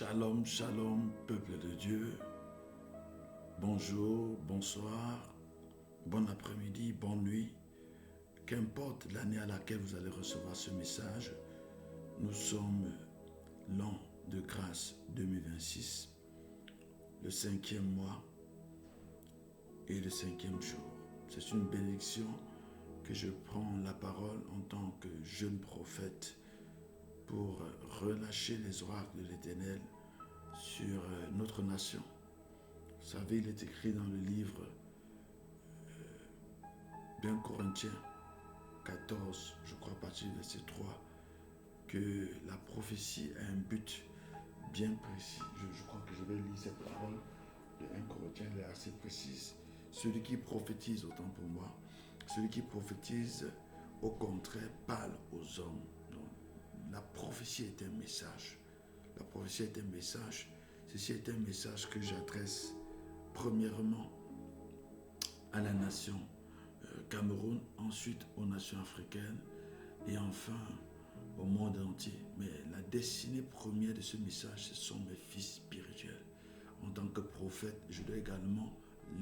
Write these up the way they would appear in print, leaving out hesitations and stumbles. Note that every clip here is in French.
Shalom, shalom, peuple de Dieu. Bonjour, bonsoir, bon après-midi, bonne nuit. Qu'importe l'année à laquelle vous allez recevoir ce message, nous sommes l'an de grâce 2026, le 5e mois et le 5e jour. C'est une bénédiction que je prends la parole en tant que jeune prophète pour relâcher les oracles de l'Éternel sur notre nation. Vous savez, il est écrit dans le livre d'1 Corinthiens 14, je crois à partir du verset 3, que la prophétie a un but bien précis. Je crois que je vais lire cette parole de 1 Corinthiens, elle est assez précise. Celui qui prophétise, autant pour moi, celui qui prophétise, au contraire, parle aux hommes. Donc, la prophétie est un message. La prophétie est un message. Ceci est un message que j'adresse premièrement à la nation Cameroun, ensuite aux nations africaines et enfin au monde entier. Mais la destinée première de ce message, ce sont mes fils spirituels. En tant que prophète, je dois également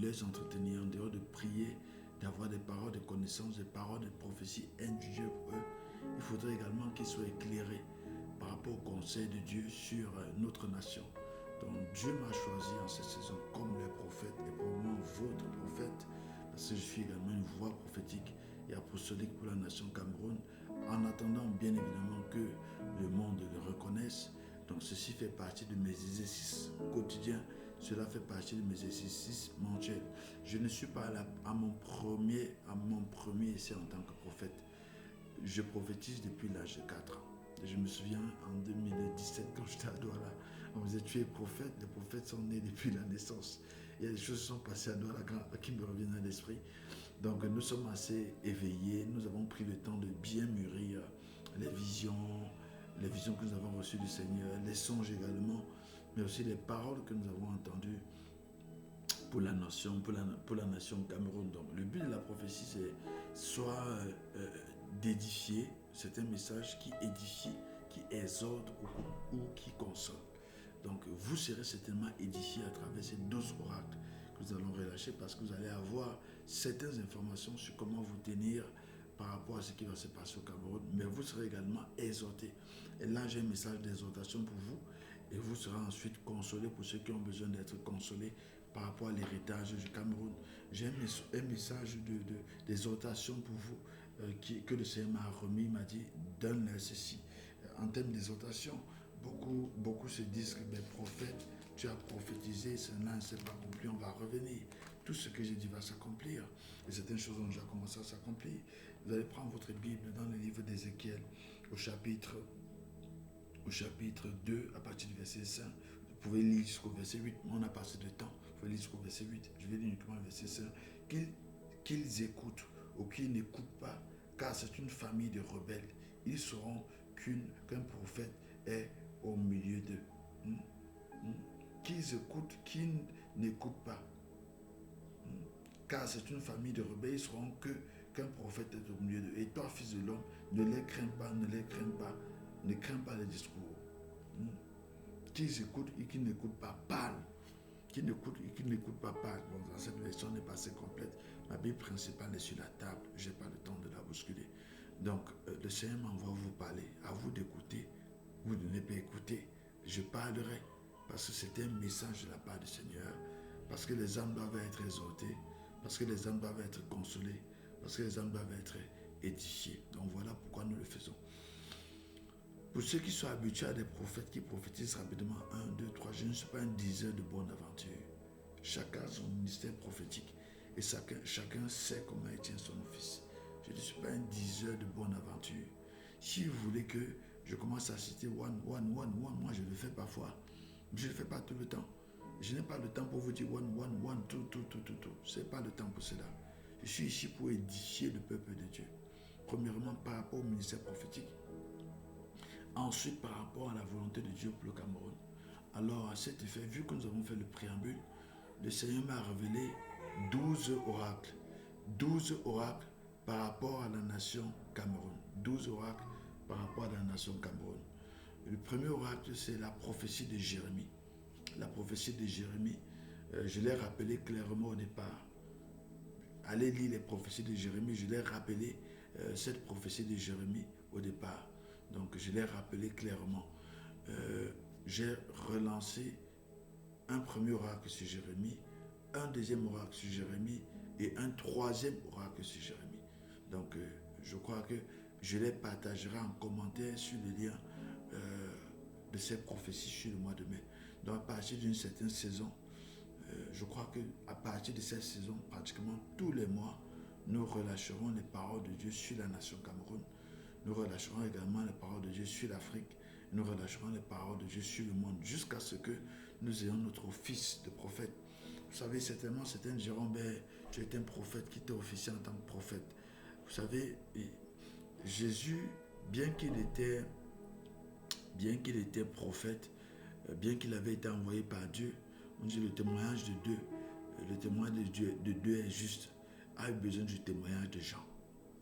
les entretenir en dehors de prier, d'avoir des paroles de connaissance, des paroles de prophétie individuelles pour eux. Il faudrait également qu'ils soient éclairés par rapport au conseil de Dieu sur notre nation. Donc Dieu m'a choisi en cette saison comme le prophète et pour moi votre prophète, parce que je suis également une voix prophétique et apostolique pour la nation Cameroun, en attendant bien évidemment que le monde le reconnaisse. Donc ceci fait partie de mes exercices quotidiens, cela fait partie de mes exercices mensuels. Je ne suis pas là à mon premier essai en tant que prophète. Je prophétise depuis l'âge de 4 ans. Je me souviens en 2017 quand j'étais à Douala, on me disait tu es prophète, les prophètes sont nés depuis la naissance. Il y a des choses qui sont passées à Douala qui me reviennent à l'esprit. Donc nous sommes assez éveillés, nous avons pris le temps de bien mûrir les visions que nous avons reçues du Seigneur, les songes également, mais aussi les paroles que nous avons entendues pour la nation, pour la nation Cameroun. Donc le but de la prophétie, c'est soit d'édifier, c'est un message qui édifie, qui exhorte ou qui console. Donc vous serez certainement édifiés à travers ces 12 oracles que nous allons relâcher parce que vous allez avoir certaines informations sur comment vous tenir par rapport à ce qui va se passer au Cameroun, mais vous serez également exhortés. Et là, j'ai un message d'exhortation pour vous et vous serez ensuite consolés pour ceux qui ont besoin d'être consolés par rapport à l'héritage du Cameroun. J'ai un message d'exhortation pour vous que le Seigneur m'a remis, il m'a dit, donne-leur ceci. En termes d'exhortation, beaucoup se disent que ben, prophète, tu as prophétisé, cela ne s'est pas accompli, on va revenir. Tout ce que j'ai dit va s'accomplir. Et certaines choses ont déjà commencé à s'accomplir. Vous allez prendre votre Bible dans le livre d'Ézéchiel, au chapitre 2, à partir du verset 5. Vous pouvez lire jusqu'au verset 8, mais on a passé de temps. Vous pouvez lire jusqu'au verset 8. Je vais lire uniquement le verset 5. Qu'ils écoutent ou qu'ils n'écoutent pas, car c'est une famille de rebelles. Ils sauront qu'un prophète est au milieu d'eux. Qu'ils écoutent, qu'ils n'écoutent pas. Car c'est une famille de rebelles, ils sauront qu'un prophète est au milieu d'eux. Et toi, fils de l'homme, ne les crains pas, ne crains pas les discours. Qu'ils écoutent et qu'ils n'écoutent pas, parle. Qui n'écoute et qui n'écoute pas parle. Bon, dans cette version n'est pas assez complète. Ma Bible principale est sur la table. Je n'ai pas le temps de la bousculer. Donc, le Seigneur m'envoie vous parler. À vous d'écouter. Vous ne devez pas écouter. Je parlerai. Parce que c'est un message de la part du Seigneur. Parce que les âmes doivent être exhortées. Parce que les âmes doivent être consolées. Parce que les âmes doivent être édifiées. Donc, voilà pourquoi nous le faisons. Pour ceux qui sont habitués à des prophètes qui prophétisent rapidement, 1, 2, 3, je ne suis pas un diseur de bonne aventure. Chacun a son ministère prophétique et chacun sait comment il tient son office. Je ne suis pas un diseur de bonne aventure. Si vous voulez que je commence à citer one, moi je le fais parfois. Je ne le fais pas tout le temps. Je n'ai pas le temps pour vous dire one, tout. Ce n'est pas le temps pour cela. Je suis ici pour édifier le peuple de Dieu. Premièrement, par rapport au ministère prophétique. Ensuite, par rapport à la volonté de Dieu pour le Cameroun. Alors, à cet effet, vu que nous avons fait le préambule, le Seigneur m'a révélé 12 oracles. 12 oracles par rapport à la nation Cameroun. 12 oracles par rapport à la nation Cameroun. Le premier oracle, c'est la prophétie de Jérémie. La prophétie de Jérémie, je l'ai rappelé clairement au départ. Allez lire les prophéties de Jérémie, je l'ai rappelé cette prophétie de Jérémie au départ. Donc je l'ai rappelé clairement. J'ai relancé un premier oracle sur Jérémie, un deuxième oracle sur Jérémie et un troisième oracle sur Jérémie. Donc je crois que je les partagerai en commentaire sur le lien de ces prophéties sur le mois de mai. Donc à partir d'une certaine saison, je crois qu'à partir de cette saison, pratiquement tous les mois, nous relâcherons les paroles de Dieu sur la nation Cameroun. Nous relâcherons également les paroles de Dieu sur l'Afrique. Nous relâcherons les paroles de Dieu sur le monde jusqu'à ce que nous ayons notre office de prophète. Vous savez, certainement, certains diront, ben, tu es un prophète qui t'est officié en tant que prophète. Vous savez, Jésus, bien qu'il était prophète, bien qu'il avait été envoyé par Dieu, on dit le témoignage de deux est juste, a eu besoin du témoignage de Jean.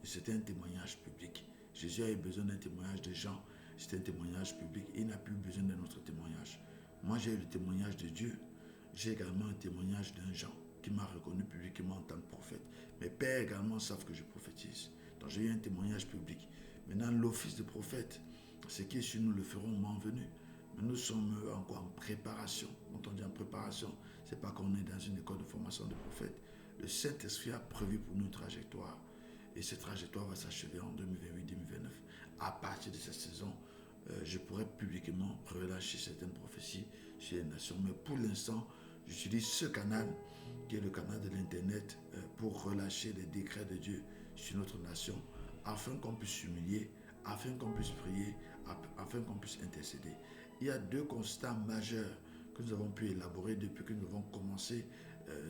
Et c'était un témoignage public. Jésus a eu besoin d'un témoignage de Jean, c'était un témoignage public. Il n'a plus besoin de notre témoignage. Moi, j'ai eu le témoignage de Dieu. J'ai également un témoignage d'un Jean qui m'a reconnu publiquement en tant que prophète. Mes pères également savent que je prophétise. Donc j'ai eu un témoignage public. Maintenant, l'office de prophète, ce qui est sur nous le ferons au moment venu. Mais nous sommes encore en préparation. Quand on dit en préparation, ce n'est pas qu'on est dans une école de formation de prophète. Le Saint-Esprit a prévu pour nous une trajectoire. Et cette trajectoire va s'achever en 2028-2029. À partir de cette saison, je pourrais publiquement relâcher certaines prophéties chez les nations. Mais pour l'instant, j'utilise ce canal, qui est le canal de l'Internet, pour relâcher les décrets de Dieu sur notre nation, afin qu'on puisse s'humilier, afin qu'on puisse prier, afin qu'on puisse intercéder. Il y a deux constats majeurs que nous avons pu élaborer depuis que nous avons commencé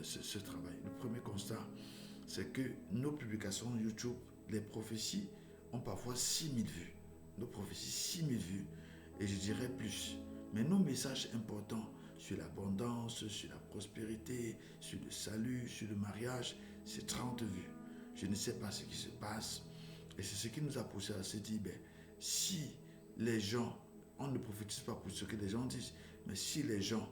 ce travail. Le premier constat, c'est que nos publications YouTube, les prophéties, ont parfois 6000 vues. Nos prophéties, 6000 vues, et je dirais plus. Mais nos messages importants sur l'abondance, sur la prospérité, sur le salut, sur le mariage, c'est 30 vues. Je ne sais pas ce qui se passe. Et c'est ce qui nous a poussé à se dire, ben, si les gens, on ne prophétise pas pour ce que les gens disent, mais si les gens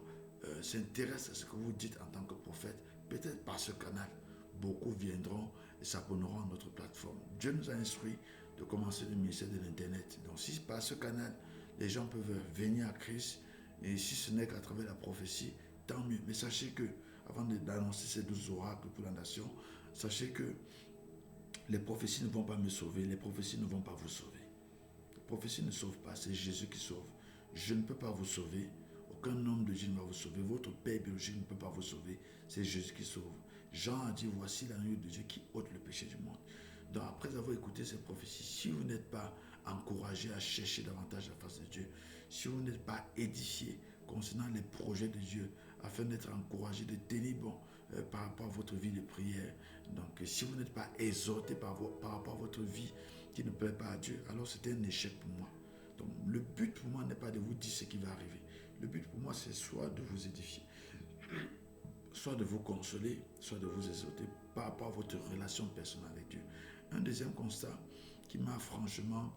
s'intéressent à ce que vous dites en tant que prophète, peut-être par ce canal, beaucoup viendront et s'abonneront à notre plateforme. Dieu nous a instruit de commencer le ministère de l'Internet. Donc si par ce canal, les gens peuvent venir à Christ, et si ce n'est qu'à travers la prophétie, tant mieux. Mais sachez que, avant d'annoncer ces 12 oracles pour la nation, sachez que les prophéties ne vont pas me sauver, les prophéties ne vont pas vous sauver. Les prophéties ne sauvent pas, c'est Jésus qui sauve. Je ne peux pas vous sauver, aucun homme de Dieu ne va vous sauver, votre père biologique ne peut pas vous sauver, c'est Jésus qui sauve. Jean a dit, voici l'agneau de Dieu qui ôte le péché du monde. Donc après avoir écouté ces prophéties, si vous n'êtes pas encouragé à chercher davantage la face de Dieu, si vous n'êtes pas édifié concernant les projets de Dieu, afin d'être encouragé de tenir bon par rapport à votre vie de prière, donc si vous n'êtes pas exhorté par rapport à votre vie qui ne plaît pas à Dieu, alors c'est un échec pour moi. Donc le but pour moi n'est pas de vous dire ce qui va arriver. Le but pour moi, c'est soit de vous édifier, soit de vous consoler, soit de vous exhorter par rapport à votre relation personnelle avec Dieu. Un deuxième constat qui m'a franchement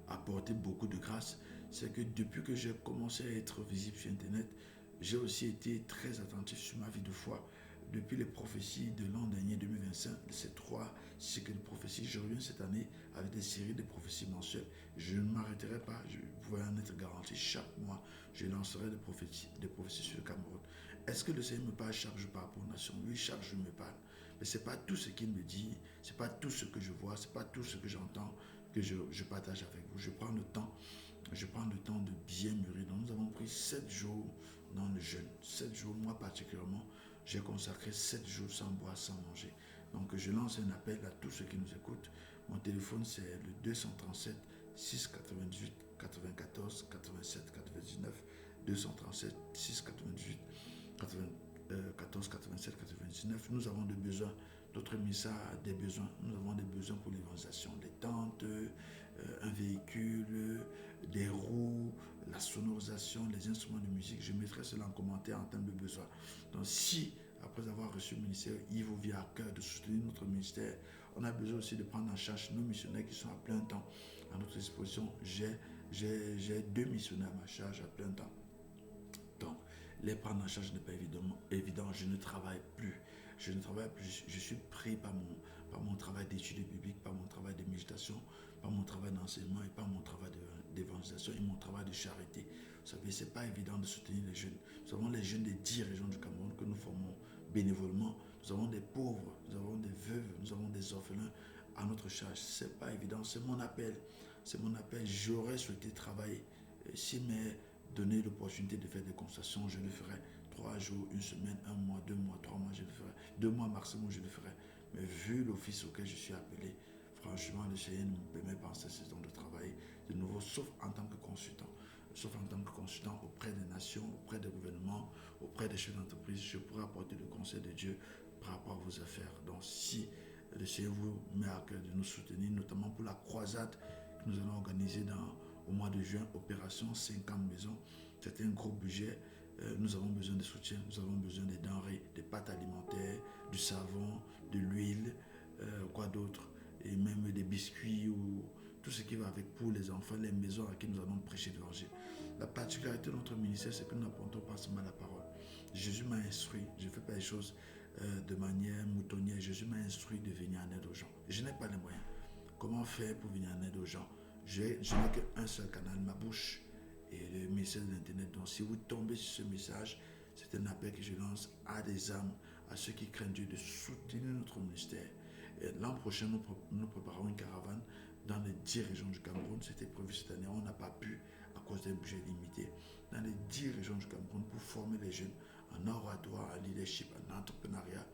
apporté beaucoup de grâce, c'est que depuis que j'ai commencé à être visible sur Internet, j'ai aussi été très attentif sur ma vie de foi. Depuis les prophéties de l'an dernier 2025, ces 3 cycles de prophéties, je reviens cette année avec des séries de prophéties mensuelles. Je ne m'arrêterai pas, je pouvais en être garanti. Chaque mois, je lancerai des prophéties sur le Cameroun. Est-ce que le Seigneur me parle chaque jour par rapport aux nations? Oui, chaque jour me parle. Mais ce n'est pas tout ce qu'il me dit, ce n'est pas tout ce que je vois, ce n'est pas tout ce que j'entends que je partage avec vous. Je prends le temps de bien mûrir. Donc nous avons pris 7 jours dans le jeûne. 7 jours, moi particulièrement, j'ai consacré 7 jours sans boire, sans manger. Donc je lance un appel à tous ceux qui nous écoutent. Mon téléphone c'est le 237 698 94 87 99 237 698 14 87 99. Nous avons des besoins. Notre ministère a des besoins. Nous avons des besoins pour l'évangélisation des tentes, un véhicule, des roues, la sonorisation, les instruments de musique. Je mettrai cela en commentaire en termes de besoins. Donc si, après avoir reçu le ministère, il vous vient à cœur de soutenir notre ministère, on a besoin aussi de prendre en charge nos missionnaires qui sont à plein temps. à notre disposition. J'ai 2 missionnaires à ma charge à plein temps. Donc, les prendre en charge n'est pas évident. Je ne travaille plus. Je suis pris par mon travail d'études bibliques, par mon travail de méditation, par mon travail d'enseignement et par mon travail d'évangélisation et mon travail de charité. Vous savez, ce n'est pas évident de soutenir les jeunes. Nous avons les jeunes des 10 régions du Cameroun que nous formons bénévolement. Nous avons des pauvres, nous avons des veuves, nous avons des orphelins à notre charge. Ce n'est pas évident. C'est mon appel. J'aurais souhaité travailler. S'il m'est donné l'opportunité de faire des constations, je le ferai. 3 jours, 1 semaine, 1 mois, 2 mois, 3 mois, je le ferai. 2 mois maximum, je le ferai. Mais vu l'office auquel je suis appelé, franchement, le Seigneur ne me permet pas en cette saison de travailler de nouveau, sauf en tant que consultant. Sauf en tant que consultant auprès des nations, auprès des gouvernements, auprès des chefs d'entreprise, je pourrais apporter le conseil de Dieu par rapport à vos affaires. Donc si le Seigneur vous met à cœur de nous soutenir, notamment pour la croisade que nous allons organiser au mois de juin, opération 50 maisons, c'est un gros budget. Nous avons besoin de soutien, nous avons besoin des denrées, des pâtes alimentaires, du savon, de l'huile, quoi d'autre, et même des biscuits ou tout ce qui va avec pour les enfants, les maisons à qui nous allons prêcher l'évangile. La particularité de notre ministère, c'est que nous n'apportons pas seulement la parole. Jésus m'a instruit, je ne fais pas les choses de manière moutonnière. Jésus m'a instruit de venir en aide aux gens. Je n'ai pas les moyens. Comment faire pour venir en aide aux gens? Je n'ai qu'un seul canal, ma bouche et le message d'Internet. Donc si vous tombez sur ce message, c'est un appel que je lance à des âmes, à ceux qui craignent Dieu, de soutenir notre ministère. L'an prochain, nous préparons une caravane dans les 10 régions du Cameroun. C'était prévu cette année, on n'a pas pu à cause d'un budget limité. Dans les 10 régions du Cameroun pour former les jeunes en oratoire, en leadership, en entrepreneuriat.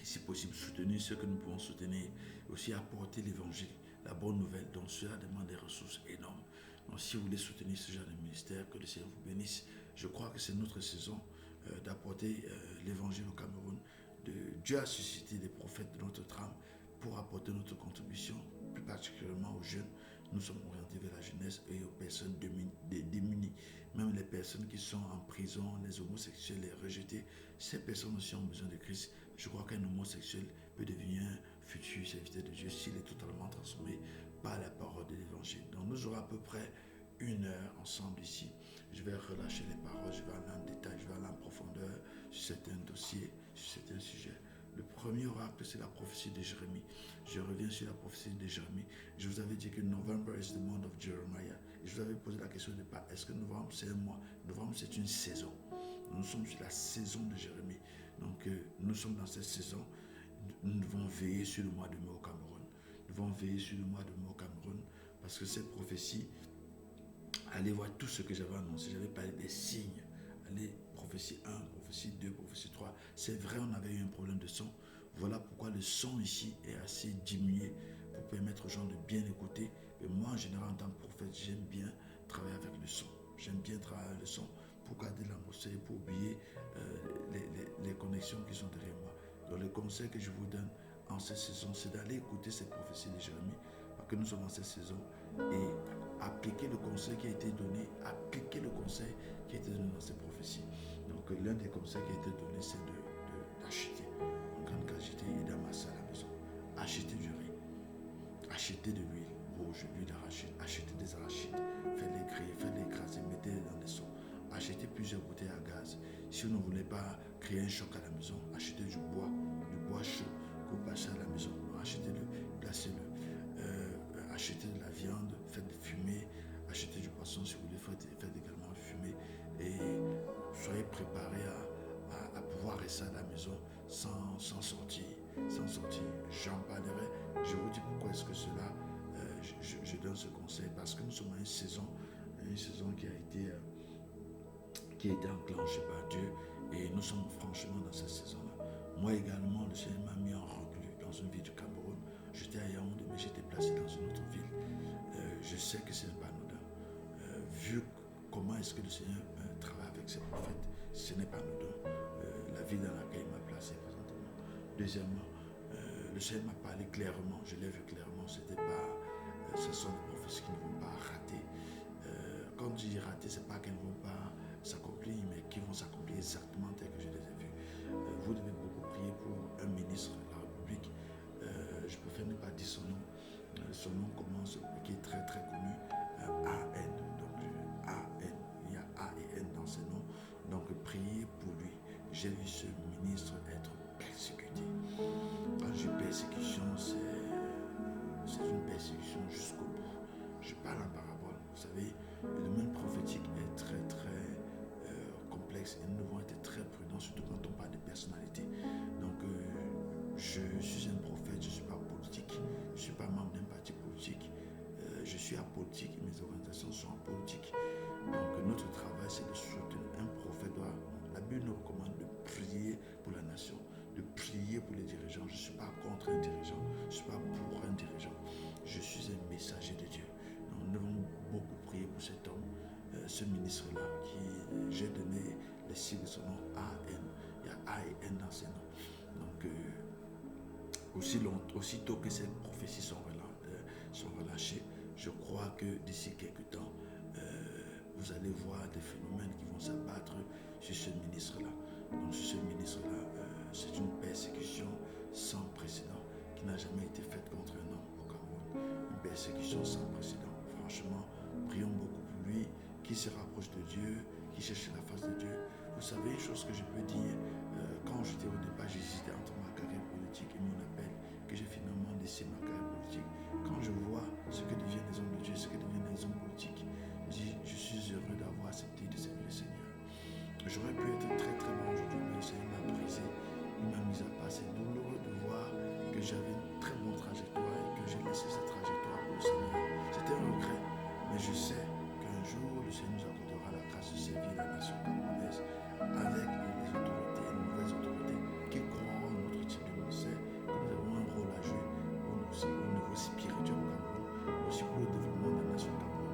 Et si possible, soutenir ceux que nous pouvons soutenir. Aussi apporter l'évangile, la bonne nouvelle. Donc cela demande des ressources énormes. Donc si vous voulez soutenir ce genre de ministère, que le Seigneur vous bénisse. Je crois que c'est notre saison d'apporter l'évangile au Cameroun. Dieu a suscité des prophètes de notre trame pour apporter notre contribution, plus particulièrement aux jeunes. Nous sommes orientés vers la jeunesse et aux personnes démunies. Même les personnes qui sont en prison, les homosexuels, les rejetés, ces personnes aussi ont besoin de Christ. Je crois qu'un homosexuel peut devenir un futur serviteur de Dieu s'il est totalement transformé par la parole de l'évangile. Donc nous aurons à peu près 1 heure ensemble ici. Je vais relâcher les paroles, je vais aller en détail, je vais aller en profondeur sur certains dossiers, sur certains sujets. Le premier oracle, c'est la prophétie de Jérémie. Je reviens sur la prophétie de Jérémie. Je vous avais dit que November is the month of Jeremiah. Et je vous avais posé la question de départ, est-ce que novembre c'est un mois? Novembre c'est une saison. Nous sommes sur la saison de Jérémie. Donc nous sommes dans cette saison. Nous devons veiller sur le mois de mai au Cameroun. Nous devons veiller sur le mois de mai au Cameroun parce que cette prophétie, allez voir tout ce que j'avais annoncé. J'avais parlé des signes. Allez, prophétie 1, prophétie 2, prophétie 3. C'est vrai, on avait eu un problème de son. Voilà pourquoi le son ici est assez diminué pour permettre aux gens de bien écouter. Mais moi, en général, en tant que prophète, j'aime bien travailler avec le son. J'aime bien travailler avec le son pour garder l'atmosphère, pour oublier les connexions qui sont derrière moi. Donc, le conseil que je vous donne en cette saison, c'est d'aller écouter cette prophétie de Jérémie, parce que nous sommes dans cette saison, et appliquer le conseil qui a été donné, appliquer le conseil qui a été donné dans cette prophétie. Donc, l'un des conseils qui a été donné, c'est d'acheter en grande quantité et d'amasser à la maison. Acheter du riz, acheter de l'huile rouge, l'huile d'arachide, acheter des arachides, faites-les griller, faites-les écraser, mettez-les dans des seaux. Achetez plusieurs bouteilles à gaz. Si vous ne voulez pas créer un choc à la maison, achetez du bois chaud que vous passez à la maison. Achetez-le, placez-le. Achetez de la viande, faites fumer. Achetez du poisson si vous voulez, faites également fumer. Et soyez préparés à pouvoir rester à la maison sans sortir. J'en parlerai. Je vous dis pourquoi est-ce que cela, je donne ce conseil. Parce que nous sommes à une saison qui a été enclenchée par Dieu. Et nous sommes franchement dans cette saison-là. Moi également, le Seigneur m'a mis en reclus dans une ville du Cameroun. J'étais à Yaoundé, mais j'étais placé dans une autre ville. Je sais que ce n'est pas anodin. Vu comment est-ce que le Seigneur travaille avec ses prophètes, ce n'est pas anodin. La ville dans laquelle il m'a placé présentement. Deuxièmement, le Seigneur m'a parlé clairement. Je l'ai vu clairement. C'était pas, ce sont des prophéties qui ne vont pas rater. Quand je dis rater, ce n'est pas qu'elles ne vont pas s'accomplir, mais qui vont s'accomplir exactement tel que je les ai vues. Vous devez beaucoup prier pour un ministre de la République. Je préfère ne pas dire son nom. son nom commence, qui est très très connu, A-N. Donc A-N, il y a A et N dans ses noms. Donc priez pour lui. J'ai vu ce ministre être persécuté. Quand je dis persécution, c'est une persécution jusqu'au bout. Je parle en parabole. Vous savez, le domaine prophétique est très très complexe et nous devons être très prudents, surtout quand on parle de personnalité. Donc je suis un prophète, je ne suis pas politique, je ne suis pas membre d'un parti politique, je suis apolitique et mes organisations sont apolitiques. Donc notre travail c'est de soutenir un prophète. La Bible nous recommande de prier pour la nation, de prier pour les dirigeants. Je ne suis pas contre un dirigeant, je ne suis pas pour un dirigeant. Je suis un messager de Dieu. Donc, nous devons beaucoup prier pour cet homme, ce ministre-là, qui j'ai donné les sigles de son nom A-N. Il y a A et N dans ses noms. Donc, aussitôt que ces prophéties sont relâchées, je crois que d'ici quelques temps, vous allez voir des phénomènes qui vont s'abattre sur ce ministre-là. Donc, sur ce ministre-là, c'est une persécution sans précédent qui n'a jamais été faite contre un homme au Cameroun. Une persécution sans précédent. Franchement, prions beaucoup pour lui, qui se rapproche de Dieu, qui cherche la face de Dieu. Vous savez, une chose que je peux dire, quand j'étais au départ, j'hésitais entre ma carrière politique et mon appel, que j'ai finalement laissé ma carrière politique. Quand je vois ce que deviennent les hommes de Dieu, ce que deviennent les hommes politiques, je suis heureux d'avoir accepté de servir le Seigneur. J'aurais pu être très très bon aujourd'hui, mais le Seigneur m'a brisé, il m'a mis à part. C'est douloureux de voir que j'avais une très bonne trajectoire et que j'ai laissé cette trajectoire pour le Seigneur. C'était un regret, mais je sais qu'un jour le Seigneur nous accordera la grâce de servir la nation camerounaise avec les autorités, les nouvelles autorités qui croiront en notre type de ministère, que nous avons un rôle à jouer au niveau spirituel au Cameroun, mais aussi pour le développement de la nation Cameroun.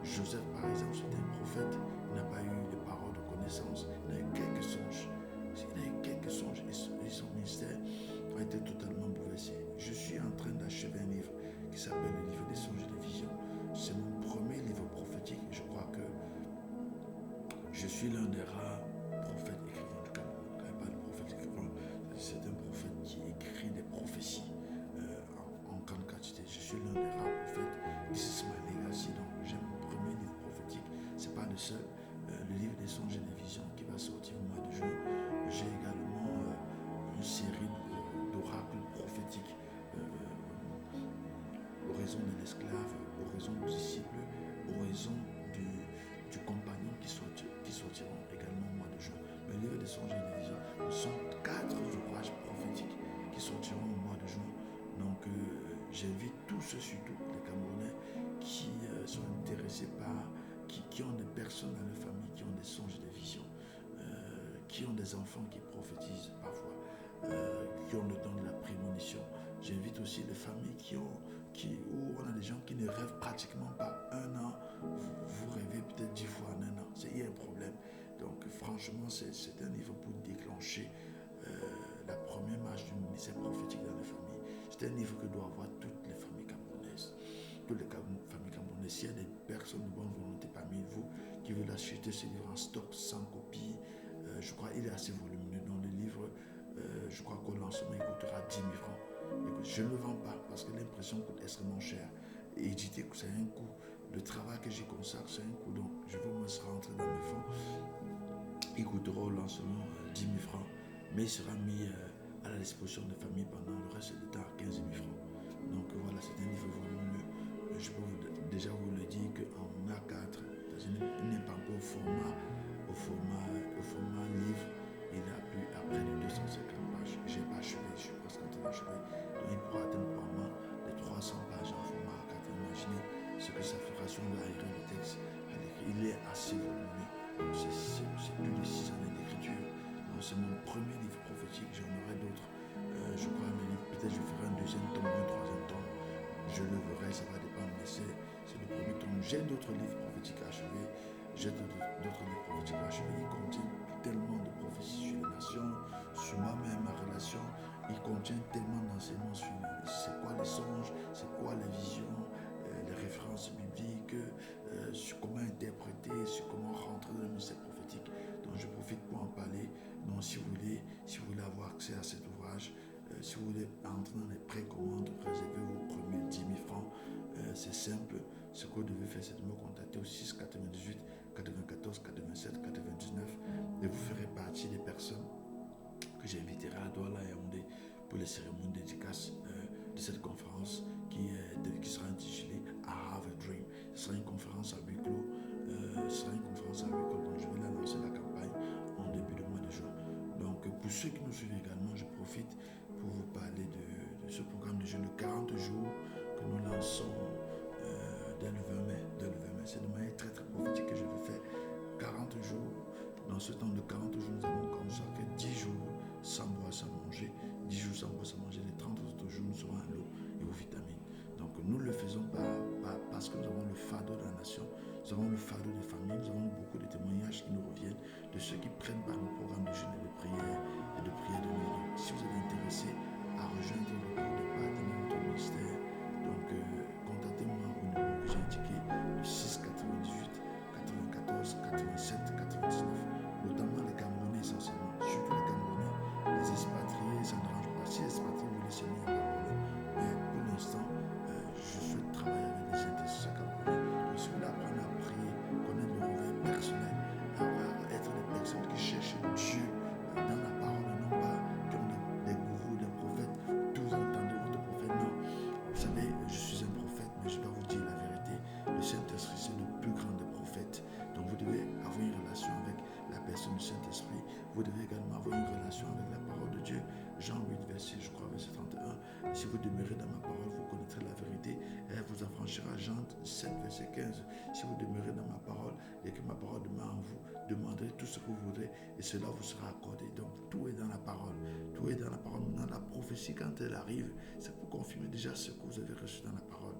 Joseph, par exemple, c'était un prophète, il n'a pas eu les paroles de connaissance, il a eu quelques songes. Et son ministère a été totalement bouleversé. Je suis en train d'achever un livre qui s'appelle le livre des songes et des visions. C'est mon premier livre prophétique et je crois que je suis l'un des rares prophètes écrivains du Cameroun. Quand il parle de prophète écrivain, c'est un prophète qui écrit des prophéties en grande quantité. Je suis l'un des rares prophètes. This is my legacy. Donc j'ai mon premier livre prophétique. C'est pas le seul. Le livre des songes et des visions qui va sortir au mois de juin. J'ai également une série d'oracles prophétiques. Oraison de l'esclave, oraison du disciple, oraison du compagnon qui sortiront également au mois de juin. Le livre des songes et des visions, ce sont 4 ouvrages prophétiques qui sortiront au mois de juin. Donc j'invite tous ceux, surtout les Camerounais, qui sont intéressés par, qui ont des personnes dans leur famille, qui ont des songes et des visions, qui ont des enfants qui prophétisent parfois, qui ont le don de la prémonition. J'invite aussi les familles où on a des gens qui ne rêvent pratiquement pas un an. Vous rêvez peut-être 10 fois en un an. Il y a un problème. Donc franchement, c'est un livre pour déclencher la première marche du ministère prophétique dans les familles. C'est un livre que doivent avoir toutes les familles camerounaises. Toutes les familles camerounaises. S'il y a des personnes de bonne volonté parmi vous qui veulent acheter ce livre en stock sans copie, je crois qu'il est assez volumineux. Dans le livre, je crois qu'au lancement, il coûtera 10 000 francs. Écoute, je ne le vends pas parce que l'impression coûte extrêmement cher. Et éditer, c'est un coût. Le travail que j'y consacre, c'est un coût. Donc, je veux me rentrer dans mes fonds. Il coûtera au lancement 10 000 francs. Mais il sera mis à la disposition des familles pendant le reste du temps à 15 000 francs. Donc, voilà, c'est un livre volumineux. Je peux déjà vous le dire qu'en A4, il n'est pas encore au format livre. Il a plus à près de 250 pages. Je n'ai pas achevé, je suis presque en train d'achever. Donc il pourra atteindre probablement les 300 pages en format A4. Imaginez ce que ça fera si on doit écrire le texte. Il est assez volumineux. C'est plus de 6 années d'écriture. Donc c'est mon premier livre prophétique. J'en aurai d'autres. Je crois un livre. Peut-être je ferai un deuxième tome, un troisième tome. Je le verrai, ça va dépendre. Mais c'est le premier tome. J'ai d'autres livres prophétiques à achever. J'ai d'autres livres prophétiques à achever. Ils contiennent tellement de prophéties sur les nations, sur moi-même, ma relation. Il contient tellement d'enseignements sur c'est quoi les songes, c'est quoi les visions, les références bibliques, sur comment interpréter, sur comment rentrer dans le ministère prophétique. Donc je profite pour en parler. Donc si vous voulez avoir accès à cet ouvrage, si vous voulez entrer dans les précommandes, réservez vos premiers 10 000 francs. C'est simple. Ce que vous devez faire, c'est de me contacter au 6 98 94 87 99 et vous ferez partie des personnes que j'inviterai à Douala et Yaoundé pour les cérémonies dédicaces de cette conférence qui sera intitulée I Have a Dream. Ce sera une conférence à huis clos. Donc je vais la lancer la campagne en début de mois de juin. Donc pour ceux qui nous suivent également, je profite pour vous parler de ce programme de jeu de 40 jours que nous lançons dès le 20 mai. C'est de manière très très prophétique que je vais faire 40 jours. Dans ce temps de 40 jours, nous allons consacrer 10 jours sans boire, sans manger. 10 jours sans boire, sans manger. Les 30 autres jours, nous serons à l'eau et aux vitamines. Donc nous ne le faisons pas parce que nous avons le fardeau de la nation. Nous avons le fardeau des familles. Nous avons beaucoup de témoignages qui nous reviennent de ceux qui prennent par nos programmes de jeûne et de prière de nuit. Donc si vous êtes intéressé à rejoindre le cours de partenaire de notre ministère, donc contactez-moi au numéro que j'ai indiqué, le 6 98 94 87 99. Notamment les Camerounais essentiellement, surtout les Camerounais, les expatriés, ça ne dérange pas. Si les expatriés voulaient se mettre, il n'y a pas de problème. Mais pour l'instant, je souhaite travailler avec des intercesseurs camerounais. Donc si vous voulez apprendre à prier, connaître le réveil personnel, à être des personnes qui cherchent Dieu dans la parole, non pas qui ont des gourous, des prophètes, tous vous entendez votre prophète. Non, vous savez, je suis un prophète, mais je dois vous dire la vérité. Le Saint-Esprit, c'est le plus grand des prophètes. Donc vous devez avoir une relation avec la personne du Saint-Esprit. Vous devez également avoir une relation avec la parole de Dieu. Jean 8, verset 31. Si vous demeurez dans ma parole, vous connaîtrez la vérité et elle vous affranchira. Jean 7, verset 15. Si vous demeurez dans ma parole et que ma parole demeure en vous, demanderez tout ce que vous voudrez et cela vous sera accordé. Donc tout est dans la parole. Tout est dans la parole. Maintenant, la prophétie, quand elle arrive, c'est pour confirmer déjà ce que vous avez reçu dans la parole.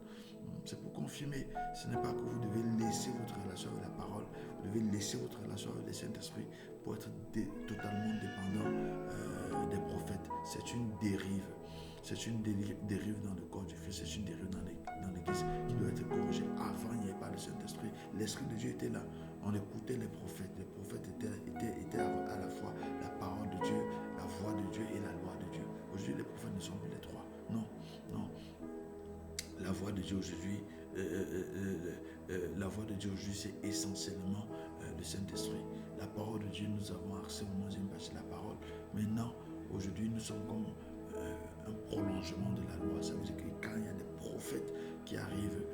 C'est pour confirmer. Ce n'est pas que vous devez laisser votre relation avec la parole. Vous devez laisser votre relation avec le Saint-Esprit pour être totalement dépendant des prophètes. C'est une dérive. C'est une dérive dans le corps du Christ. C'est une dérive dans l'Église qui doit être corrigée. Avant, il n'y avait pas le Saint-Esprit. L'Esprit de Dieu était là. On écoutait les prophètes. Les prophètes étaient à la fois la parole de Dieu, la voix de Dieu et la loi de Dieu. Aujourd'hui, les prophètes ne sont plus les trois. Non. La voix de Dieu aujourd'hui, c'est essentiellement le Saint-Esprit. La parole de Dieu, nous avons accès au 11e partie de la parole. Maintenant, aujourd'hui, nous sommes comme un prolongement de la loi. Ça veut dire que quand il y a des prophètes qui arrivent,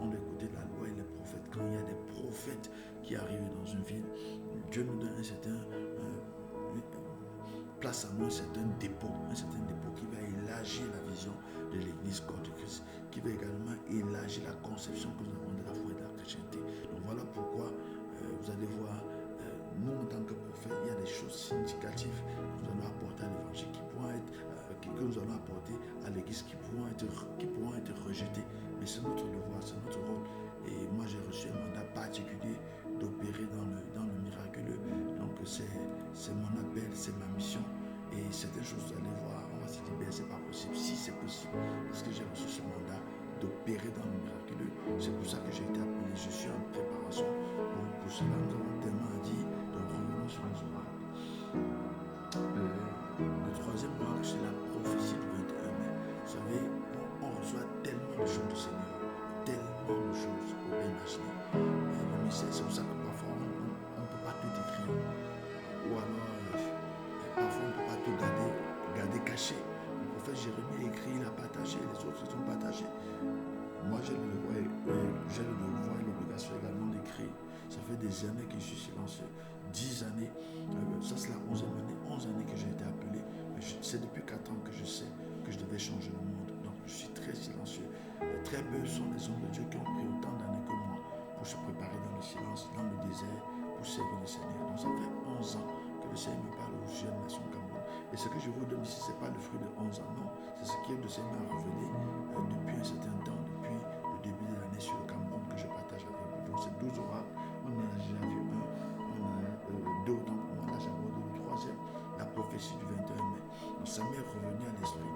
on doit écouter la loi et les prophètes. Quand il y a des prophètes qui arrivent dans une ville, Dieu nous donne un certain place à nous un certain dépôt qui va élargir la vision de l'Église corps de Christ, qui va également élargir la conception que nous avons de la foi et de la chrétienté. Donc voilà pourquoi vous allez voir, nous en tant que prophètes, il y a des choses significatives que nous allons apporter à l'évangile, que nous allons apporter à l'Église, qui pourront être rejetées. Mais c'est notre devoir, c'est notre rôle. Et moi j'ai reçu un mandat particulier d'opérer dans le miraculeux. Donc c'est mon appel, c'est ma mission. Et certaines choses, vous allez voir, on va se dire, ben, c'est pas possible. Si c'est possible, parce que j'ai reçu ce mandat d'opérer dans le miraculeux. C'est pour ça que j'ai été appelé. Je suis en préparation pour cela. Nous avons tellement à dire. Donc revenons sur nos oracles. Le troisième oracle, c'est la prophétie du 21 mai. Vous savez, on reçoit tellement de choses du Seigneur, tellement de choses qu'on peut imaginer. C'est pour ça que parfois on ne peut pas tout écrire. Ou alors, parfois on ne peut pas tout garder caché. Le prophète Jérémie a écrit, il a partagé, les autres ils ont partagé. Moi j'ai le devoir et l'obligation également d'écrire. Ça fait des années que je suis silencieux. 10 années, ça c'est la 11e année, 11 années que j'ai été appelé. C'est depuis 4 ans que je sais que je devais changer le monde. Donc je suis très silencieux. Très peu sont les hommes de Dieu qui ont pris autant d'années que moi pour se préparer dans le silence, dans le désert, pour servir le Seigneur. Donc ça fait 11 ans que le Seigneur me parle aux jeunes nations Cameroun. Et ce que je vous donne ici, ce n'est pas le fruit de 11 ans, non. C'est ce qui est de Seigneur révélé depuis un certain temps, depuis le début de l'année sur le Cameroun que je partage avec vous. Donc c'est 12 oracles. On en a déjà vu un, on en a deux autant pour moi. Là j'ai abordé le troisième, la prophétie du 21 mai. Donc ça m'est revenu à l'esprit.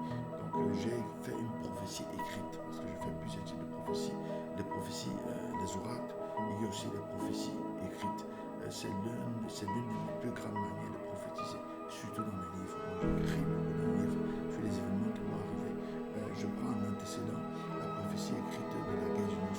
Donc j'ai fait une prophétie écrite, parce que je fais plusieurs types de prophéties. Les prophéties, les oracles, il y a aussi les prophéties écrites. C'est l'une des plus grandes manières de prophétiser, surtout dans les livres. Donc j'écris beaucoup dans les livres sur les événements qui vont arriver. Je je prends un antécédent, la prophétie écrite de la guerre du Nord.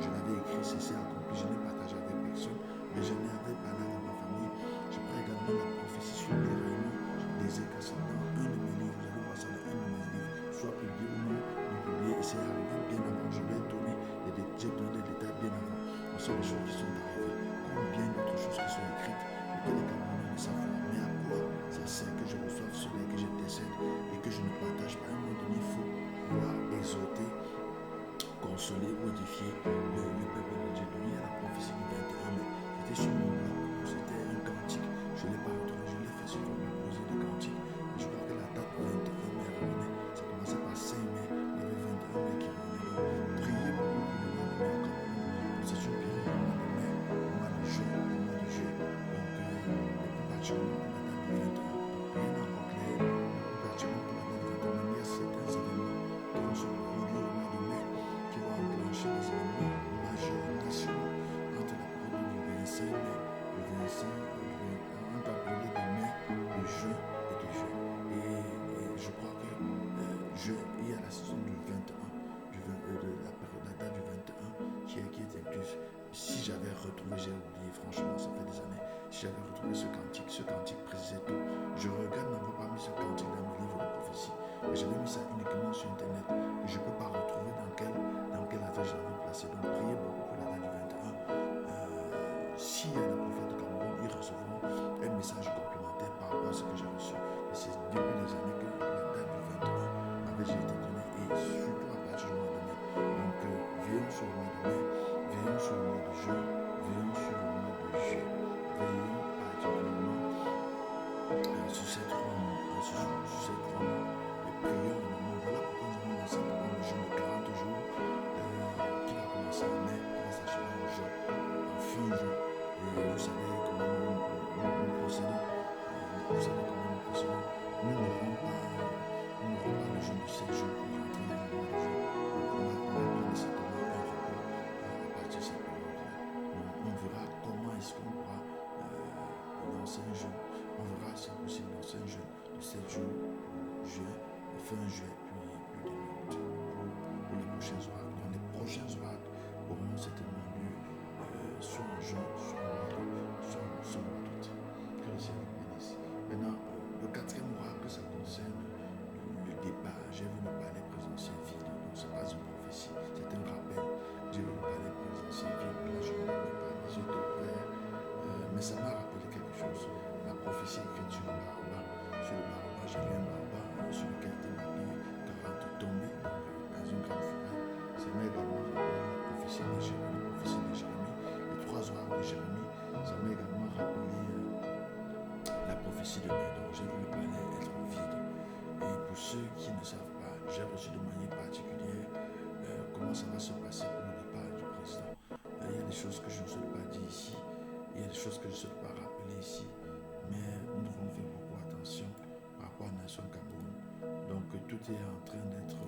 Je l'avais écrit, c'est accompli, je n'ai partagé avec personne, mais je n'avais pas là avec ma famille. Je prends également la prophétie sur les réunions des écassés dans un de mes livres, vous allez voir ça dans un de mes livres, soit publié ou non publié, et c'est arrivé bien avant, je l'ai donné, j'ai donné des détails bien avant. Ce sont des choses qui sont arrivées, combien d'autres choses qui sont écrites, et que les Camerounais ne savent pas. Mais à quoi ça sert que je reçoive cela, que je décède et que je ne partage pas? À un moment donné, il faut pouvoir exhorter, consoler ou édifier le peuple de Dieu. Donc il y a la prophétie du 21 mai, c'était sur mon blog, c'était un cantique, je ne l'ai pas retrouvé, je l'ai fait sur une poser de cantique. Et je crois que la date 21 mai revenait, ça commençait par 5 mai, il y avait 21 mai qui revenait. Donc priez beaucoup pour le mois de mai au Cameroun, c'est une période au mois de mai, au mois de juin, au mois de juillet. Donc le plus particulièrement pour la date du 21, rien n'a encore clair, le plus particulièrement pour la date du 21, mais il y a certains événements qui vont se produire au mois de mai, qui vont enclencher des événements majeurs nationaux entre la période du 25 mai, le 25, entre la période de mai, de juin et de juin. Et je crois que il y a la saison du 21, la date du 21 qui est incluse. Si j'avais retrouvé, j'ai oublié, franchement, ça fait des années, si j'avais retrouvé ce cantique précisait tout. Je regrette n'avoir pas mis ce cantique dans mes livres de prophétie. Et j'avais mis ça uniquement sur internet. Et je ne peux pas retrouver dans quel affaire je l'avais placé. Donc priez beaucoup pour la date du 21. S'il y a des prophètes du Cameroun, ils recevront un message complémentaire par rapport à ce que j'ai reçu. Et c'est depuis des années que la date du 21 m'avait déjà été donnée. Et surtout à partir du mois de mai. Donc veillons sur le mois de mai, veillons sur le mois de juin, veillons sur le mois de juillet. Veillons particulièrement sur ces 3 mois. Et prions énormément. Voilà pourquoi nous avons lancé le jeûne de 40 jours qui va commencer en mai, qui va s'achever en juin, en fin juin. Et vous savez comment nous procédons. Vous savez comment nous procédons. Nous n'aurons pas le jeûne de 7 jours pour rentrer dans le mois de juin. Donc on va prendre certainement un repos à partir de cette période-là. On verra comment est-ce qu'on pourra lancer un jeûne. On verra si c'est possible lancer un jeûne de 7 jours pour juin, fin juin, puis début août pour les prochains oracles. Donc les prochains oracles auront certainement lieu soit en juin, soit en mois d'août. Que le Seigneur bénisse. Maintenant, le quatrième oracle, ça concerne le départ. J'ai vu le palais présidentiel vide. Donc ce n'est pas une prophétie, c'est un rappel. J'ai vu le palais présidentiel vide. Là, je ne l'avais pas les yeux ouverts. Mais ça m'a rappelé quelque chose. La prophétie écrite sur le baobab. Sur le baobab, j'ai vu un baobab sur lequel était marqué 40 tombées dans une grande forêt. Ça m'a également rappelé la prophétie de Jérémie, les 3 oracles de Jérémie. Ça m'a également rappelé la prophétie de mai. Donc j'ai vu le palais être vide. Et pour ceux qui ne savent pas, j'ai reçu de manière particulière comment ça va se passer pour le départ du président. Il y a des choses que je ne souhaite pas dire ici. Il y a des choses que je ne souhaite pas rappeler ici. Mais nous devons faire beaucoup attention par rapport à la nation Cameroun. Donc tout est en train d'être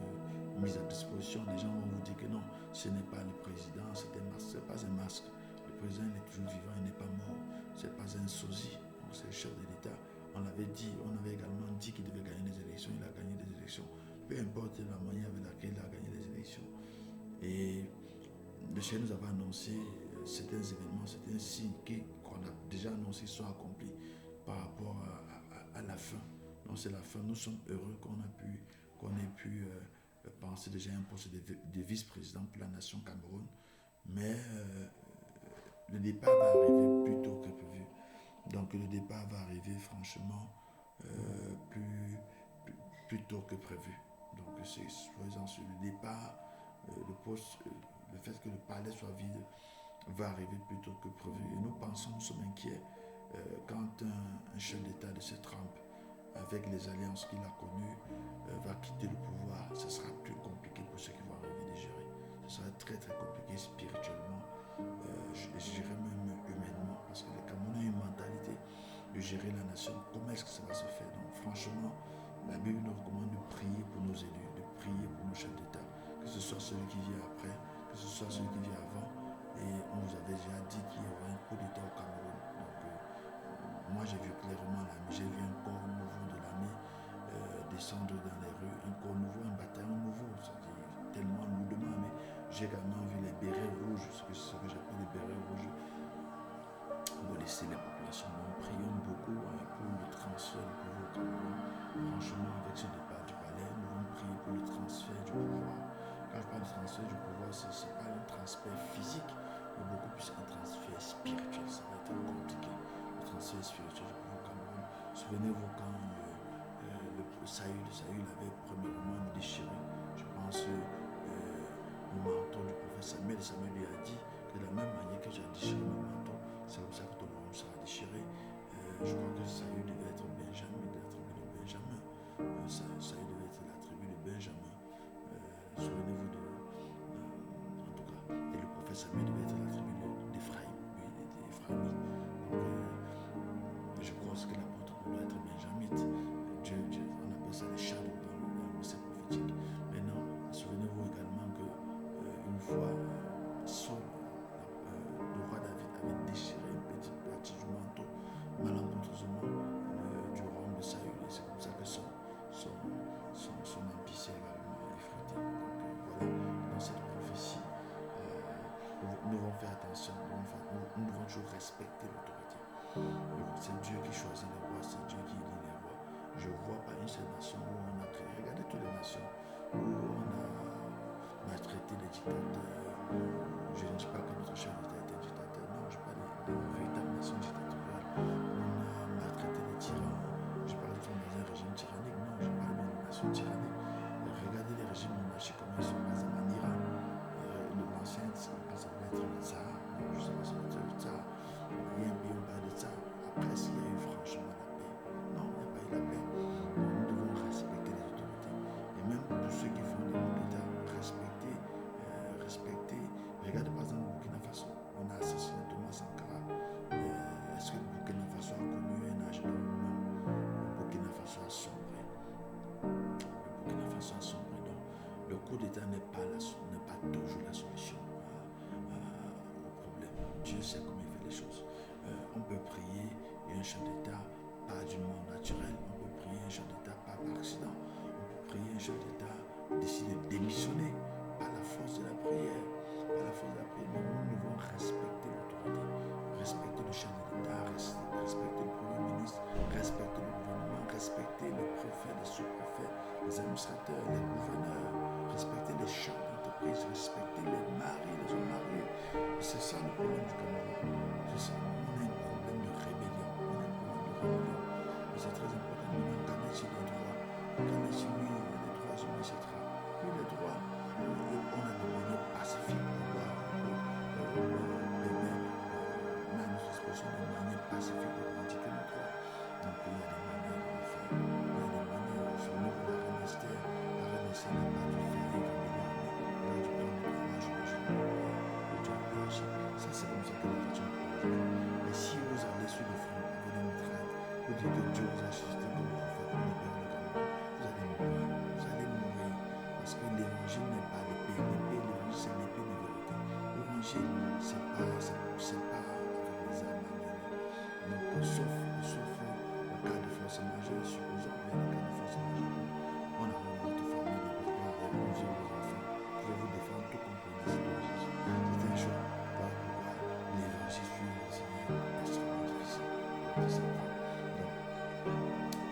mis à disposition. Les gens vont vous dire que non, ce n'est pas le président, c'est pas un masque. Le président il est toujours vivant, il n'est pas mort. Ce n'est pas un sosie. Donc c'est le chef de l'État. On l'avait dit, on avait également dit qu'il devait gagner les élections. Il a gagné des élections. Peu importe la manière avec laquelle il a gagné les élections. Et le chef nous avait annoncé certains événements, certains signes qu'on a déjà annoncés sont accomplis par rapport à la fin. Donc c'est la fin. Nous sommes heureux qu'on ait pu penser déjà à un poste de vice-président pour la nation Cameroun. Mais le départ va arriver plus tôt que prévu. Donc le départ va arriver franchement plus tôt que prévu. Donc c'est soyez-en sur le départ, le poste, le fait que le palais soit vide va arriver plus tôt que prévu. Et nous pensons, nous sommes inquiets quand un chef d'État de cette trempe, avec les alliances qu'il a connues, va quitter le pouvoir. Ce sera plus compliqué pour ceux qui vont arriver de gérer. Ce sera très très compliqué spirituellement, je dirais même humainement, parce que les Camerounais ont une mentalité de gérer la nation. Comment est-ce que ça va se faire? Donc franchement, la Bible nous recommande de prier pour nos élus, de prier pour nos chefs d'État, que ce soit celui qui vient après, que ce soit celui qui vient avant. Et on vous avait déjà dit qu'il y aurait un coup d'État au Cameroun. Donc moi j'ai vu clairement l'armée, j'ai vu un corps nouveau de l'armée descendre dans les rues, un corps nouveau, un bataillon nouveau, c'est-à-dire tellement lourdement, mais j'ai également vu les bérets rouges, ce que j'appelle les bérets rouges, laisser les populations. Nous prions beaucoup pour le transfert du pouvoir au Cameroun. Franchement, avec ce départ du palais, nous allons prier pour le transfert du pouvoir. Quand je parle de transfert du pouvoir, ce n'est pas un transfert physique, mais beaucoup plus un transfert spirituel. Ça va être compliqué. Le transfert spirituel du pouvoir au Cameroun. Souvenez-vous quand le Saül avait premièrement déchiré, je pense, le manteau du prophète Samuel. Samuel lui a dit que de la même manière que j'ai déchiré mon manteau, c'est comme ça que ton monde sera déchiré. Je crois que Saül devait être Benjamin, de la tribu de Benjamin. Saül devait être de la tribu de Benjamin. Souvenez-vous en tout cas. Et le prophète Samuel devait être de la tribu d'Éphraïm. Oui, d'Éphraïm. Donc, je pense que l'apôtre doit être benjamite. On appelle ça les shadows dans le message prophétique. Maintenant, souvenez-vous également que une fois, Saul, le roi David avait déchiré une petite partie du manteau malencontreusement du roi de Saül. Et c'est comme ça que son empire s'est également effrité. Donc voilà, dans cette prophétie, nous devons faire attention, nous devons toujours respecter l'autorité. C'est Dieu qui choisit les rois, c'est Dieu qui élit les rois. Je ne vois pas une seule nation où on a créé. Regardez toutes les nations où on a maltraité les dictateurs. Je ne dis pas que notre chef d'État était dictateur, non, je parle de véritables nations dictatoriales. On a maltraité les tyrans. Je parle de dans un régime tyrannique, non, je parle d'une nation tyrannique. Regardez les régimes monarchiques, comment ils sont par exemple en Iran. L'ancien, ça s'appelait être le tsar, je ne sais pas si c'est le tsar. Il y a un pays où on parle de tsar. Après, s'il y a eu franchement la paix. Non, il n'y a pas eu la paix. Nous devons respecter les autorités. Et même pour ceux qui font des coups d'État, respecter. Regardez par exemple le Burkina Faso. On a assassiné Thomas Sankara. Est-ce que le Burkina Faso a connu un âge d'or? Non. Le Burkina Faso a sombré. Donc, le coup d'État n'est pas toujours la solution au problème. Dieu sait comment il fait les choses. On peut prier et un chef d'État pas d'une mort naturelle. On peut prier un chef d'État pas par accident. On peut prier un chef d'État décider de démissionner par la force de la prière. Mais nous devons respecter l'autorité, respecter le chef de l'État, respecter le Premier ministre, respecter le gouvernement, respecter les préfets, les sous-préfets, les administrateurs, les gouverneurs, respecter les chefs d'entreprise, respecter les maris, les hommes mariés. Et c'est ça le problème du Cameroun. C'est ça. On a un problème de rébellion. Et c'est très important. Maintenant, regardez sur les droits. Regardez sur les droits humains, etc. Oui, les droits, on a des manières pacifiques de pouvoir mettre à notre disposition de manière pacifique de pratiquer nos droits. Donc il y a des manières de le faire. Il y a des manières, sur le niveau de la reine Esther n'a pas dû faire une rébellion, elle a dû prendre le courage de Dieu. Ça c'est comme ça que la question est aujourd'hui. Et si vous allez sur le front avec des mitraillettes, vous dites que Dieu vous a suscité comme prophète pour libérer le Cameroun, vous allez mourir. Parce que l'évangile n'est pas l'épée. L'évangile c'est l'épée de vérité. L'évangile c'est pas avec les armes. Donc sauf le cas de force majeure, supposons qu'il y a des cas de force majeure. On a votre famille, les parents, les vieux, les enfants. Vous pouvez vous défendre tout contre les idéologies. C'est un choix. Voilà pourquoi l'évangile suit le Seigneur est extrêmement difficile. C'est ça. Donc